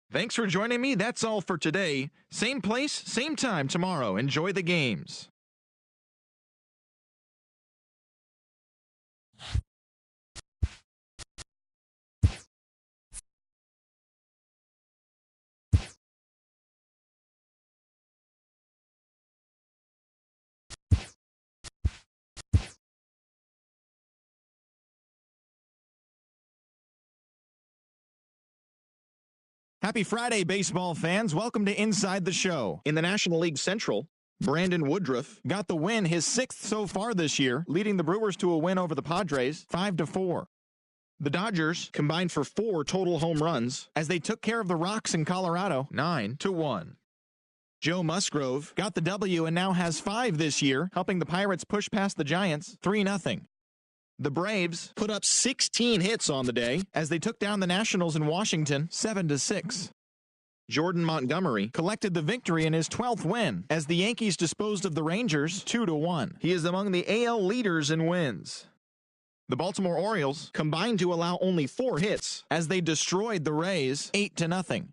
Thanks for joining me. That's all for today. Same place, same time tomorrow. Enjoy the games. Happy Friday, baseball fans. Welcome to Inside the Show. In the National League Central, Brandon Woodruff got the win, his 6th so far this year, leading the Brewers to a win over the Padres, 5-4. The Dodgers combined for 4 total home runs as they took care of the Rocks in Colorado, 9-1. Joe Musgrove got the W and now has 5 this year, helping the Pirates push past the Giants, 3-0. The Braves put up 16 hits on the day as they took down the Nationals in Washington 7-6. Jordan Montgomery collected the victory in his 12th win as the Yankees disposed of the Rangers 2-1. He is among the AL leaders in wins. The Baltimore Orioles combined to allow only 4 hits as they destroyed the Rays 8-0.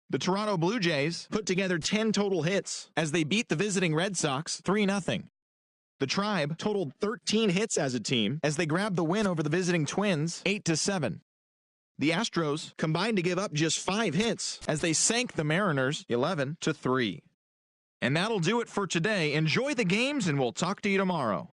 The Toronto Blue Jays put together 10 total hits as they beat the visiting Red Sox 3-0. The Tribe totaled 13 hits as a team as they grabbed the win over the visiting Twins 8-7. The Astros combined to give up just 5 hits as they sank the Mariners 11-3. And that'll do it for today. Enjoy the games and we'll talk to you tomorrow.